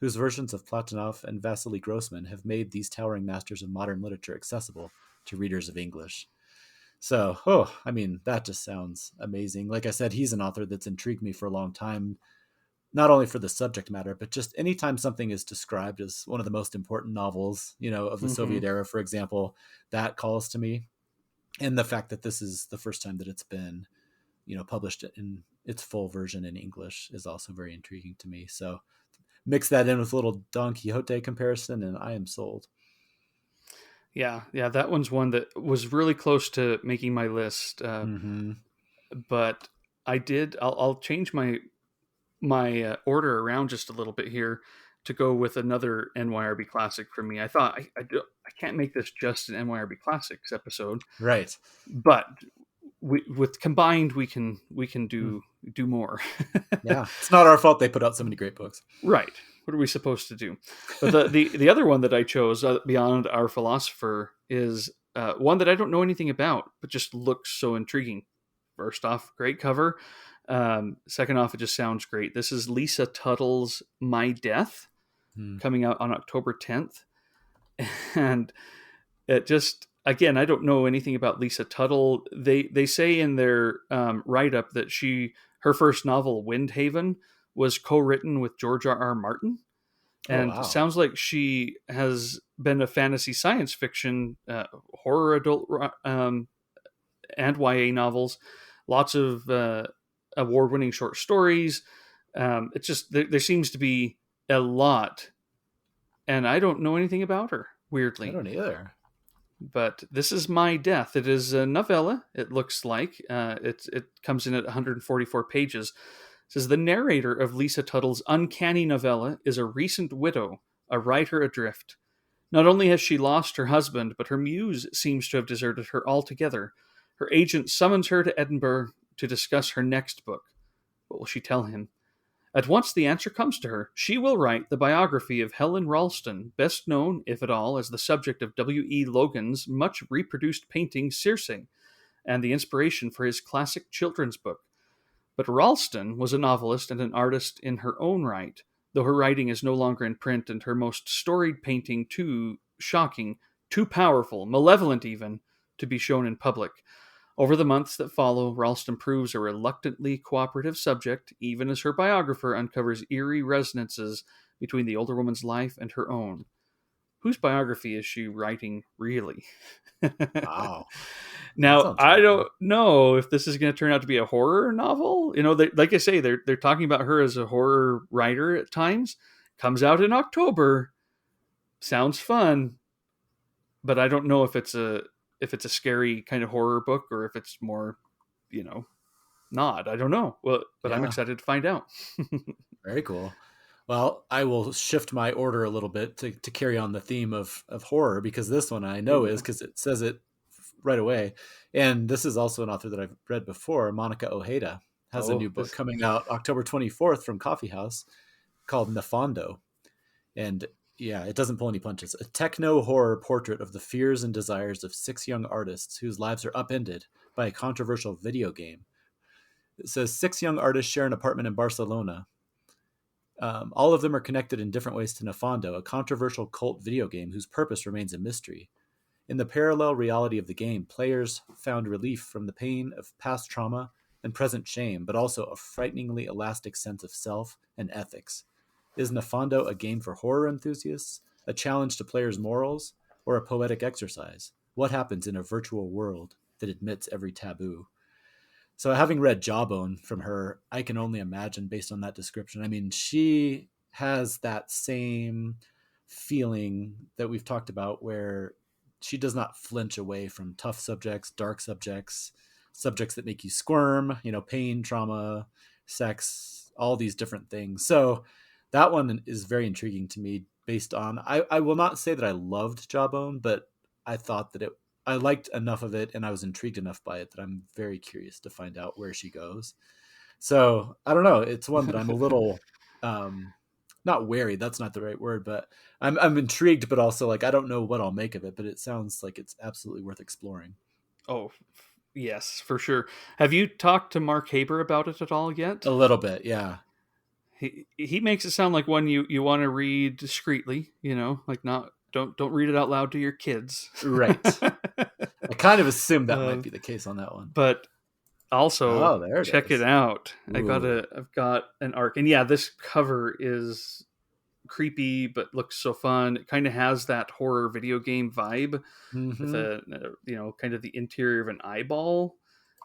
whose versions of Platonov and Vasily Grossman have made these towering masters of modern literature accessible to readers of English. So, I mean, that just sounds amazing. Like I said, he's an author that's intrigued me for a long time, not only for the subject matter, but just anytime something is described as one of the most important novels, of the Mm-hmm. Soviet era, for example, that calls to me. And the fact that this is the first time that it's been, published in its full version in English is also very intriguing to me. So mix that in with a little Don Quixote comparison, and I am sold. Yeah, yeah, that one's one that was really close to making my list, Mm-hmm. but I'll change my order around just a little bit here to go with another NYRB classic for me. I thought I can't make this just an NYRB classics episode, Right. but with combined we can Mm. do more. Yeah. It's not our fault they put out so many great books. Right. what are we supposed to do? But the other one that I chose, Beyond Our Philosopher, is one that I don't know anything about, but just looks so intriguing. First off, great cover. Second off, it just sounds great. This is Lisa Tuttle's My Death, Hmm. coming out on October 10th. And it just, again, I don't know anything about Lisa Tuttle. They say in their write up that her first novel, Windhaven, was co-written with George R. Martin, Oh and wow. sounds like she has been a fantasy science fiction, horror, adult, and YA novels, lots of award-winning short stories. It's just there seems to be a lot, and I don't know anything about her. I Weirdly, don't either. but this is My Death. It is a novella. It looks like it comes in at 144 pages. It says the narrator of Lisa Tuttle's uncanny novella is a recent widow, a writer adrift. Not only has she lost her husband, but her muse seems to have deserted her altogether. Her agent summons her to Edinburgh to discuss her next book. What will she tell him? At once the answer comes to her. She will write the biography of Helen Ralston, best known, if at all, as the subject of W. E. Logan's much reproduced painting Circe, and the inspiration for his classic children's book. But Ralston was a novelist and an artist in her own right, though her writing is no longer in print and her most storied painting too shocking, too powerful, malevolent even, to be shown in public. Over the months that follow, Ralston proves a reluctantly cooperative subject, even as her biographer uncovers eerie resonances between the older woman's life and her own. Whose biography is she writing, really? Wow. That Now, sounds I really cool. don't know if this is going to turn out to be a horror novel. Like I say, they're talking about her as a horror writer at times. Comes out in October. Sounds fun, but I don't know if it's a scary kind of horror book or if it's more, you know, not. I don't know. Well, but I'm Yeah. excited to find out. Very cool. Well, I will shift my order a little bit to carry on the theme of horror because this one I know is Ooh. because it says it right away. And this is also an author that I've read before. Monica Ojeda has a Oh, new book this. coming out October 24th from Coffee House called Nefando. And yeah, it doesn't pull any punches. A techno horror portrait of the fears and desires of six young artists whose lives are upended by a controversial video game. It says six young artists share an apartment in Barcelona. All of them are connected in different ways to Nefando, a controversial cult video game whose purpose remains a mystery. In the parallel reality of the game, players found relief from the pain of past trauma and present shame, but also a frighteningly elastic sense of self and ethics. Is Nefando a game for horror enthusiasts, a challenge to players' morals, or a poetic exercise? What happens in a virtual world that admits every taboo? So, having read Jawbone from her, I can only imagine based on that description. I mean, she has that same feeling that we've talked about where she does not flinch away from tough subjects, dark subjects, subjects that make you squirm, pain, trauma, sex, all these different things. So, that one is very intriguing to me based on, I will not say that I loved Jawbone, but I thought that I liked enough of it and I was intrigued enough by it that I'm very curious to find out where she goes. So I don't know. It's one that I'm a little not wary, that's not the right word, but I'm intrigued, but also like I don't know what I'll make of it, but it sounds like it's absolutely worth exploring. Oh, yes, for sure. Have you talked to Mark Haber about it at all yet? A little bit, yeah. He makes it sound like one you want to read discreetly. Like not don't read it out loud to your kids. Right. I kind of assumed that might uh, be the case on that one. but also Oh, there it check it is. out. Ooh. I've got an arc, and yeah, this cover is creepy but looks so fun. It kind of has that horror video game vibe with Mm-hmm. a kind of the interior of an eyeball,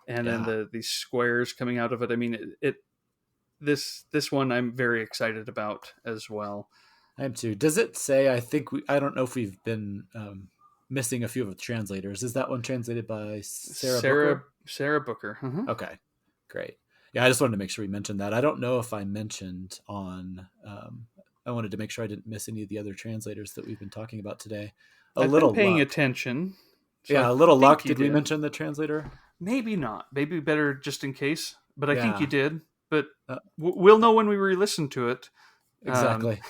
and then Yeah. these squares coming out of it. I mean, this one I'm very excited about as well. I am too. Does it say? I don't know if we've been missing a few of the translators. Is that one translated by Sarah Booker? Sarah Booker. Uh-huh. Okay, great. Yeah, I just wanted to make sure we mentioned that. I don't know if I mentioned on. I wanted to make sure I didn't miss any of the other translators that we've been talking about today. A I've been little paying luck. attention, so I Yeah, a little luck. think you Did we did. mention the translator? Maybe not. Maybe better just in case. But I think you Yeah. did. But Uh, we'll know when we re-listen to it. Um, Exactly.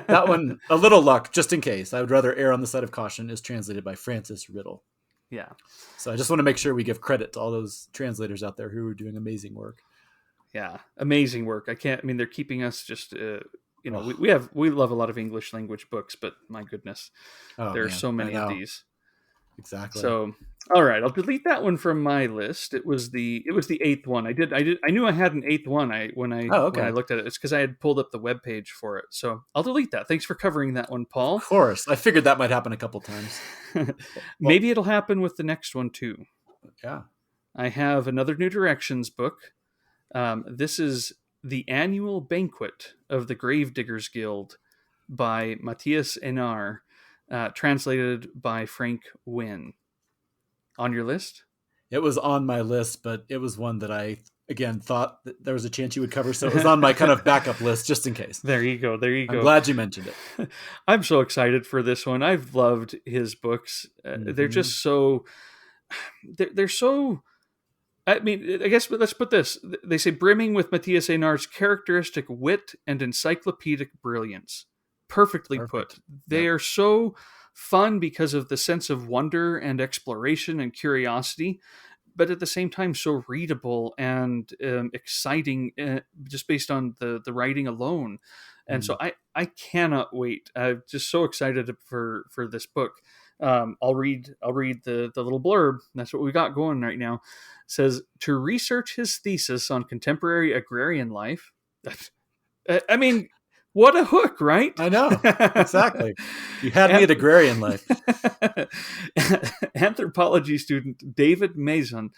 That one, a little luck, just in case. I would rather err on the side of caution, is translated by Francis Riddle. yeah, So I just want to make sure we give credit to all those translators out there who are doing amazing work. yeah, amazing work. I can't. I mean, they're keeping us just. Oh, We love a lot of English language books, but my goodness, oh there are man, so I many of know. these. Exactly. So, all right, I'll delete that one from my list. It was the eighth one. I knew I had an eighth one. Oh, When I okay. looked at it, it's because I had pulled up the web page for it. So I'll delete that. Thanks for covering that one, Of Paul. course. I figured that might happen a couple times. Well, Maybe it'll happen with the next one too. yeah. I have another New Directions book. This is the annual banquet of the Gravediggers Guild by Matthias Enar, translated by Frank Wynne. On your list? It was on my list, but it was one that I, again, thought that there was a chance you would cover. So it was on my kind of backup list just in case. There you go. There you I'm go. glad you mentioned it. I'm so excited for this one. I've loved his books. They're Hmm. just so. They're so. I mean, I guess let's put this. They say brimming with Matthias Einar's characteristic wit and encyclopedic brilliance. Perfectly put. Perfect. They Yep. are so fun because of the sense of wonder and exploration and curiosity, but at the same time so readable and exciting, just based on the writing alone. And so Mm. I cannot wait. I'm just so excited for this book. I'll read the little blurb. That's what we got going right now. It says to research his thesis on contemporary agrarian life. I mean, what a hook, right? I know. Exactly. You had me at agrarian life. Anthropology student David Maison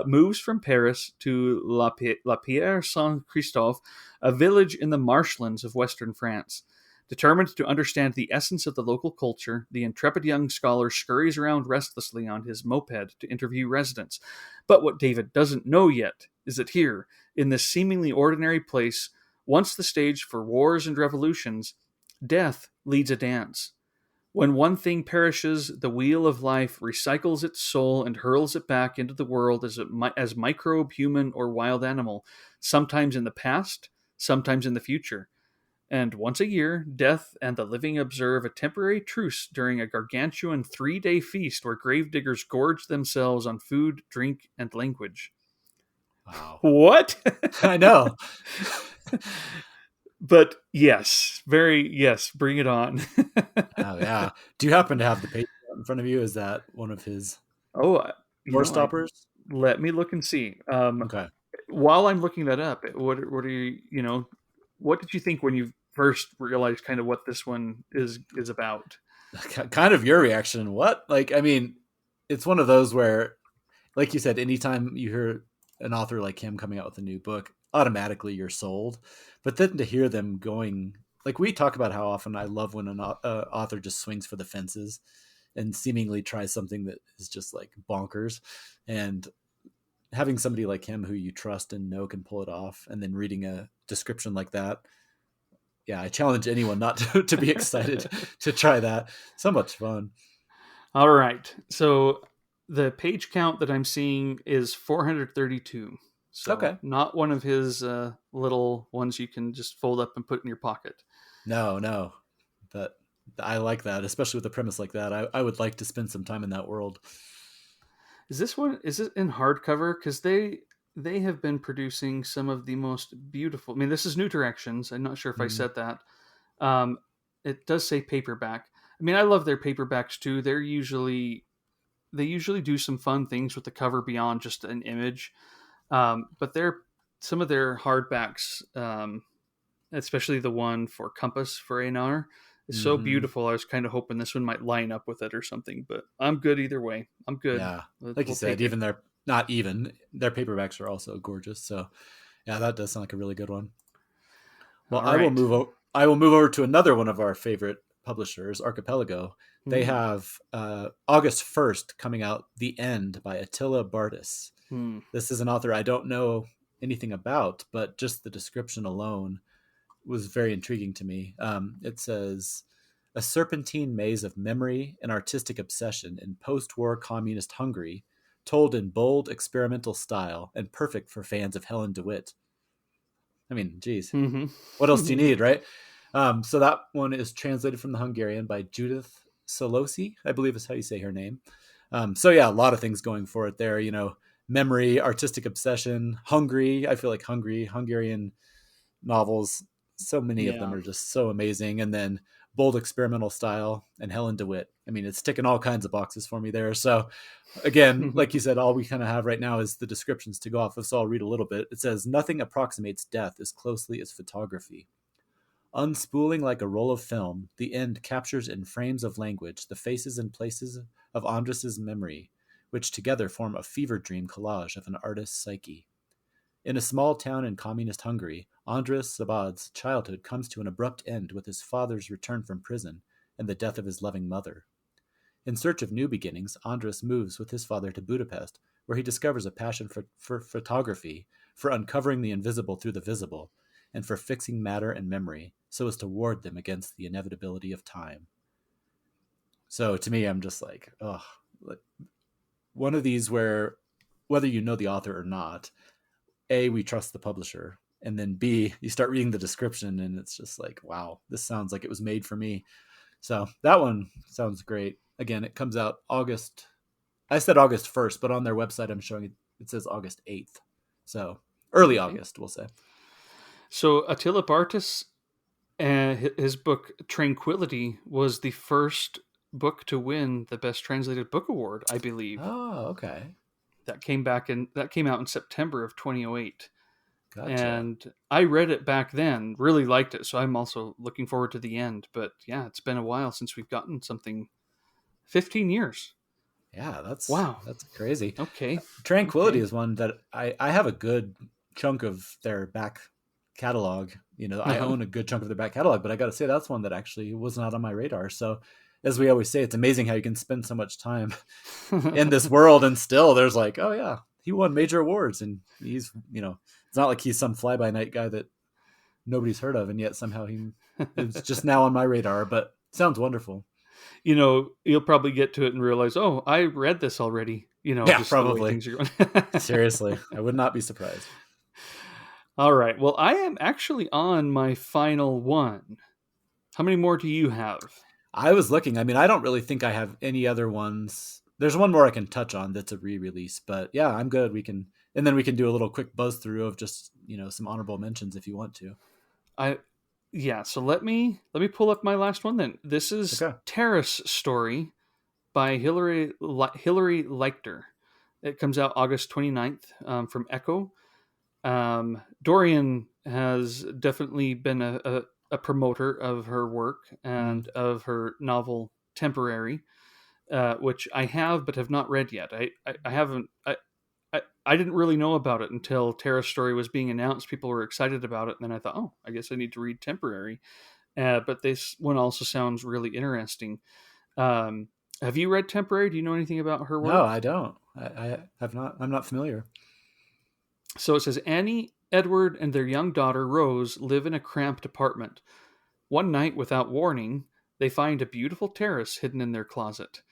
moves from Paris to La Pierre Saint Christophe, a village in the marshlands of western France. Determined to understand the essence of the local culture, the intrepid young scholar scurries around restlessly on his moped to interview residents. But what David doesn't know yet is that here, in this seemingly ordinary place, once the stage for wars and revolutions, death leads a dance. When one thing perishes, the wheel of life recycles its soul and hurls it back into the world as microbe, human, or wild animal, sometimes in the past, sometimes in the future. And once a year, death and the living observe a temporary truce during a gargantuan 3-day feast where gravediggers gorge themselves on food, drink, and language. Wow. What? I know. But yes, very yes, bring it on. Oh, yeah. Do you happen to have the page in front of you? Is that one of his Oh, door stoppers? let me look and see. Okay. While I'm looking that up, what are what did you think when you first realized kind of what this one is about? Kind of your reaction. What? Like, I mean, it's one of those where, like you said, anytime you hear an author like him coming out with a new book, automatically you're sold. But then to hear them going, like we talk about how often I love when an author just swings for the fences and seemingly tries something that is just like bonkers. And having somebody like him who you trust and know can pull it off, and then reading a description like that, yeah, I challenge anyone not to be excited to try that. So much fun. All right. So the page count that I'm seeing is 432. So Okay. not one of his little ones you can just fold up and put in your pocket. No, no. But I like that, especially with a premise like that. I would like to spend some time in that world. Is it in hardcover? Because they have been producing some of the most beautiful. I mean, this is New Directions. I'm not sure if I Mhm. said that. Um, it does say paperback. I mean, I love their paperbacks too. They usually do some fun things with the cover beyond just an image. But they're some of their hardbacks, especially the one for Compass for Anar, is so Mhm. beautiful. I was kind of hoping this one might line up with it or something, but I'm good either way. I'm good. Yeah. Like you We'll said, take it. even their not even their paperbacks are also gorgeous. So yeah, that does sound like a really good one. Well, All right. I will move over to another one of our favorite publishers, Archipelago. They Hmm. have August 1st coming out, The End by Attila Bartis. Hmm. This is an author I don't know anything about, but just the description alone was very intriguing to me. It says a serpentine maze of memory and artistic obsession in post-war communist Hungary, told in bold experimental style and perfect for fans of Helen DeWitt. I mean, geez, Hmm. what else do you need, right? So that one is translated from the Hungarian by Judith Solosi, I believe is how you say her name. So yeah, a lot of things going for it there. Memory, artistic obsession, hungry. I feel like Hungarian novels. So many of them Yeah. are just so amazing. And then bold experimental style and Helen DeWitt. I mean, it's ticking all kinds of boxes for me there. So again, like you said, all we kind of have right now is the descriptions to go off of. So I'll read a little bit. It says, nothing approximates death as closely as photography. Unspooling like a roll of film, the end captures in frames of language the faces and places of Andrus's memory, which together form a fever dream collage of an artist's psyche. In a small town in communist Hungary, Andrus Sabad's childhood comes to an abrupt end with his father's return from prison and the death of his loving mother. In search of new beginnings, Andrus moves with his father to Budapest, where he discovers a passion for photography, for uncovering the invisible through the visible, and for fixing matter and memory so as to ward them against the inevitability of time. So to me, I'm just like, oh, one of these where whether you know the author or not, A, we trust the publisher, and then B, you start reading the description and it's just like, wow, this sounds like it was made for me. So that one sounds great. Again, it comes out August. I said August 1st, but on their website, I'm showing it says August 8th. So early Okay. August, we'll say. So Attila Bartas, his book Tranquility was the first book to win the Best Translated Book Award, I believe. Oh, okay. That came out in September of 2008. Gotcha. And I read it back then, really liked it, so I'm also looking forward to the end. But yeah, it's been a while since we've gotten something. 15 years. Yeah, Wow. that's crazy. Okay. Tranquility Okay. is one that I have a good chunk of their back catalog. I Uh-huh. own a good chunk of their back catalog, but I got to say that's one that actually was not on my radar. So, as we always say, it's amazing how you can spend so much time in this world and still there's like, oh yeah, he won major awards and he's, it's not like he's some fly by night guy that nobody's heard of, and yet somehow he is just now on my radar. But sounds wonderful. You'll probably get to it and realize, oh, I read this already. Yeah, Just the way probably. things are going. Seriously, I would not be surprised. All right. Well, I am actually on my final one. How many more do you have? I was looking. I mean, I don't really think I have any other ones. There's one more I can touch on that's a re-release, but yeah, I'm good. And then we can do a little quick buzz through of just some honorable mentions if you want to. I Yeah, so let me pull up my last one then. This is Okay. Terrace Story by Hilary Leichter. It comes out August 29th, from Echo. Dorian has definitely been a promoter of her work Mm. and of her novel Temporary, which I have but have not read yet. I haven't. I didn't really know about it until Terra's Story was being announced. People were excited about it, and then I thought, oh, I guess I need to read Temporary. But this one also sounds really interesting. Um, have you read Temporary? Do you know anything about her No, work? I don't. I have not. I'm not familiar. So it says Annie, Edward, and their young daughter Rose live in a cramped apartment. One night, without warning, they find a beautiful terrace hidden in their closet.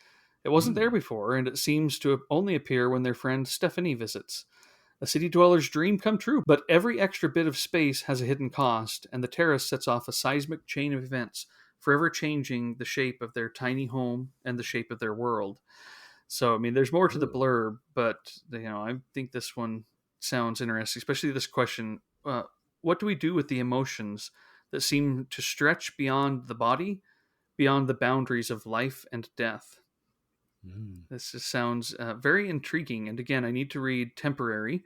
It wasn't there Mm. before, and it seems to only appear when their friend Stephanie visits. A city dweller's dream come true, but every extra bit of space has a hidden cost, and the terrace sets off a seismic chain of events, forever changing the shape of their tiny home and the shape of their world. So, I mean, there's more to the Ooh. blurb, but I think this one sounds interesting, especially this question: what do we do with the emotions that seem to stretch beyond the body, beyond the boundaries of life and death? Mm. This just sounds very intriguing. And again, I need to read Temporary,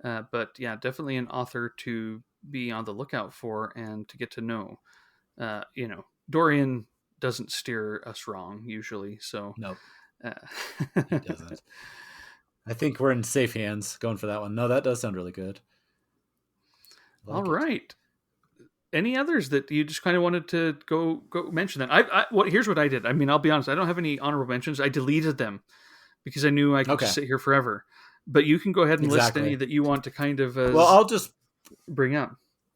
but yeah, definitely an author to be on the lookout for and to get to know. Dorian doesn't steer us wrong usually, so. Nope, Uh, he doesn't. I think we're in safe hands going for that one. No, that does sound really good. I All like it. right. Any others that you just kind of wanted to go mention? Then here's what I did. I mean, I'll be honest. I don't have any honorable mentions. I deleted them because I knew I could just Okay, sit here forever. But you can go ahead and list any exactly. that you want to kind of Well, I'll just bring up.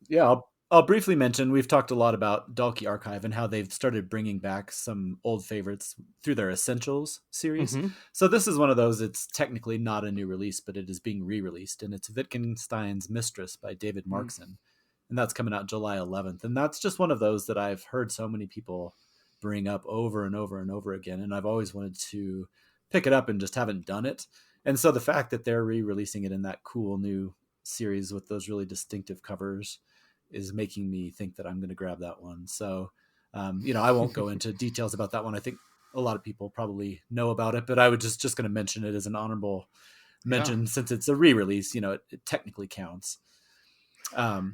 yeah, I'll briefly mention we've talked a lot about Dalkey Archive and how they've started bringing back some old favorites through their Essentials series. Mm-hmm. So this is one of those. It's technically not a new release, but it is being re-released, and it's Wittgenstein's Mistress by David Markson. and that's coming out July 11th. And that's just one of those that I've heard so many people bring up over and over and over again, and I've always wanted to pick it up and just haven't done it. And so the fact that they're re-releasing it in that cool new series with those really distinctive covers is making me think that I'm going to grab that one. So, I won't go into details about that one. I think a lot of people probably know about it, but I would just going to mention it as an honorable Yeah. mention since it's a re-release. It technically counts. Have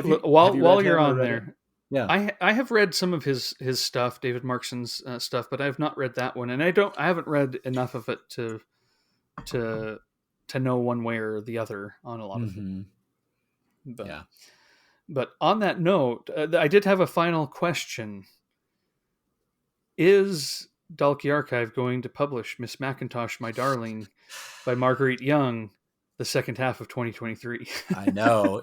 you While read you're him or on read it? there, Yeah. I have read some of his stuff, David Markson's stuff, but I have not read that one, and I haven't read enough of it to know one way or the other on a lot of it. Mm-hmm. But Yeah. but on that note, I did have a final question. Is Dalkey Archive going to publish Miss Macintosh, My Darling by Marguerite Young the second half of 2023? I know.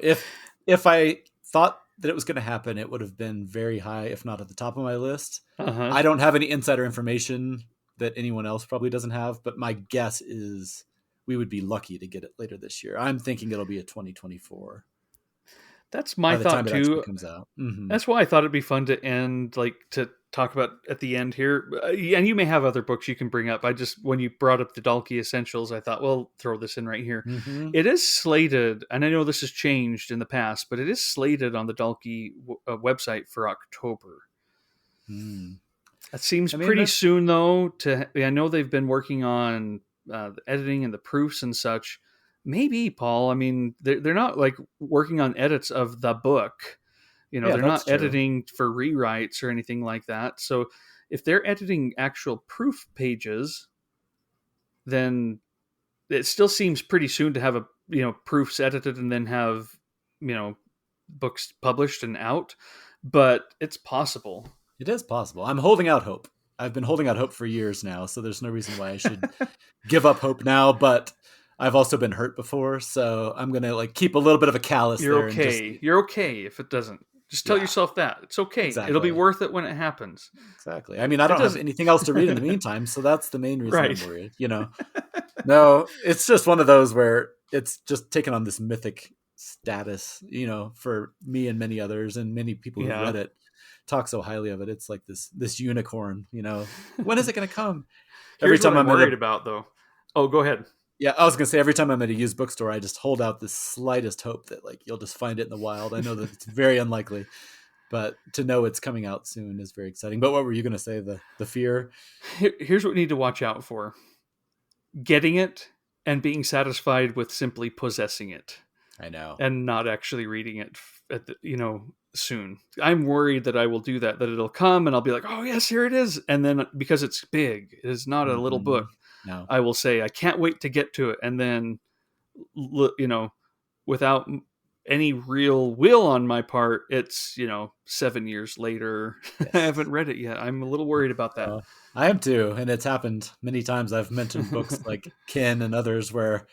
If I thought that it was going to happen, it would have been very high, if not at the top of my list. Uh-huh. I don't have any insider information that anyone else probably doesn't have, but my guess is we would be lucky to get it later this year. I'm thinking it'll be a 2024 That's my by the thought time it actually too. comes out. Mm-hmm. That's why I thought it'd be fun to end, like, to talk about at the end here. And you may have other books you can bring up. I just, when you brought up the Dalkey Essentials, I thought, well, throw this in right here. Mm-hmm. It is slated, and I know this has changed in the past, but it is slated on the Dalkey website for October. Mm. That seems pretty soon, though. I know they've been working on the editing and the proofs and such. Maybe, Paul. I mean, they're not like working on edits of the book. Yeah, they're not true. editing for rewrites or anything like that. So if they're editing actual proof pages, then it still seems pretty soon to have proofs edited and then have books published and out. But it's possible. It is possible. I'm holding out hope. I've been holding out hope for years now, so there's no reason why I should give up hope now, but I've also been hurt before, so I'm going to keep a little bit of a callus there. You're okay. You're okay if it doesn't. Just tell yourself that. It's okay. Exactly. It'll be worth it when it happens. Exactly. I mean, I don't have anything else to read in the meantime, so that's the main reason Right. I'm worried. No, it's just one of those where it's just taken on this mythic status, for me and many others, and many people who've read it talk so highly of it. It's like this unicorn, when is it going to come? Every time I'm worried about, though. Oh, go ahead. Yeah, I was going to say, every time I'm at a used bookstore, I just hold out the slightest hope that you'll just find it in the wild. I know that it's very unlikely, but to know it's coming out soon is very exciting. But what were you going to say? The fear? Here's what we need to watch out for. Getting it and being satisfied with simply possessing it. I know. And not actually reading it soon. I'm worried that I will do that it'll come and I'll be like, oh yes, here it is. And then because it's big, it is not a little book. No. I will say, I can't wait to get to it. And then, without any real will on my part, it's, 7 years later. Yes. I haven't read it yet. I'm a little worried about that. I am too. And it's happened many times. I've mentioned books like Kin and others where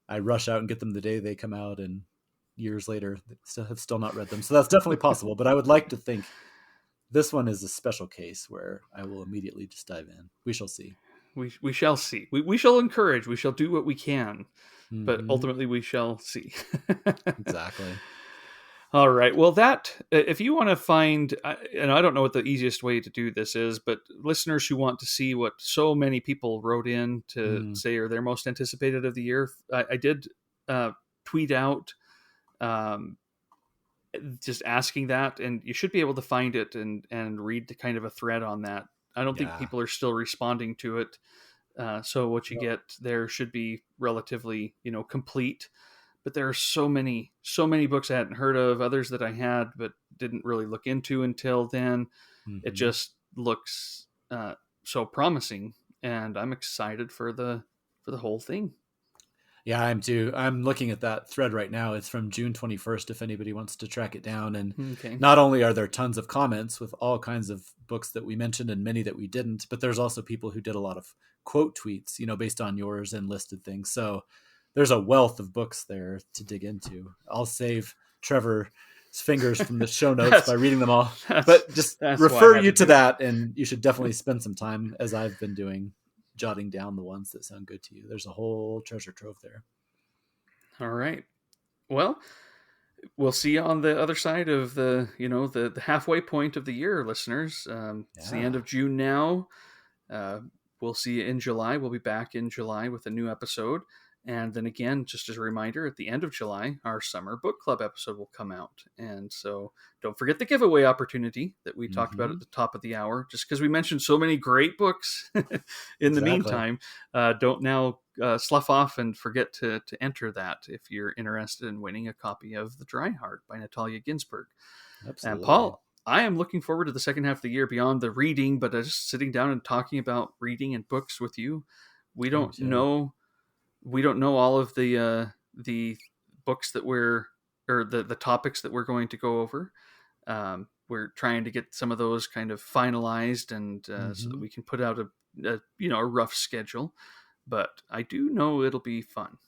I rush out and get them the day they come out, and years later have still not read them. So that's definitely possible. But I would like to think this one is a special case where I will immediately just dive in. We shall see. We shall see. We shall encourage. We shall do what we can. Mm-hmm. But ultimately we shall see. Exactly. All right. Well, if you want to find, and I don't know what the easiest way to do this is, but listeners who want to see what so many people wrote in to say are their most anticipated of the year, I did tweet out just asking that, and you should be able to find it and read the kind of a thread on that. I don't think people are still responding to it. So what you get there should be relatively, complete. But there are so many books I hadn't heard of, others that I had but didn't really look into until then. Mm-hmm. It just looks so promising, and I'm excited for the whole thing. Yeah, I am too. I'm looking at that thread right now. It's from June 21st, if anybody wants to track it down. And not only are there tons of comments with all kinds of books that we mentioned and many that we didn't, but there's also people who did a lot of quote tweets, based on yours and listed things. So there's a wealth of books there to dig into. I'll save Trevor's fingers from the show notes by reading them all. But just refer you to that, and you should definitely spend some time, as I've been doing, jotting down the ones that sound good to you. There's a whole treasure trove there. All right. Well, We'll see you on the other side of the halfway point of the year, listeners. It's the end Yeah. of June now. Uh, we'll see you in July. We'll be back in July with a new episode. And then again, just as a reminder, at the end of July, our summer book club episode will come out. And so don't forget the giveaway opportunity that we talked about Mm-hmm. at the top of the hour. Just because we mentioned so many great books in the Exactly. meantime, don't now slough off and forget to enter that if you're interested in winning a copy of The Dry Heart by Natalia Ginzburg. And Absolutely. Paul, I am looking forward to the second half of the year beyond the reading, but just sitting down and talking about reading and books with you. We Yeah, me don't too. know we don't know all of the books that we're or the topics that we're going to go over. We're trying to get some of those kind of finalized and so that Mm-hmm. we can put out a rough schedule. But I do know it'll be fun.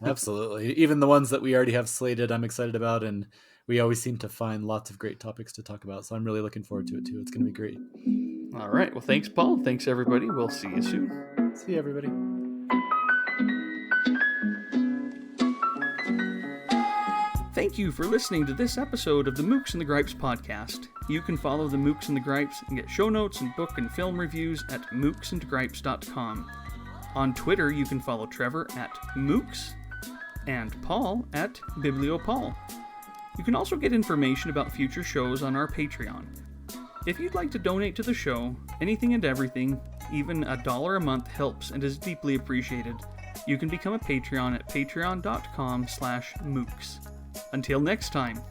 Absolutely. Even the ones that we already have slated, I'm excited about, and we always seem to find lots of great topics to talk about. So I'm really looking forward to it too. It's going to be great. All right. Well, thanks, Paul. Thanks, everybody. We'll see you soon. See you, everybody. Thank you for listening to this episode of the Mooks and the Gripes podcast. You can follow the Mooks and the Gripes and get show notes and book and film reviews at mooksandgripes.com. On Twitter, you can follow Trevor at Mooks and Paul at bibliophiles. You can also get information about future shows on our Patreon. If you'd like to donate to the show, anything and everything, even $1 a month helps and is deeply appreciated. You can become a Patreon at patreon.com/mooks. Until next time,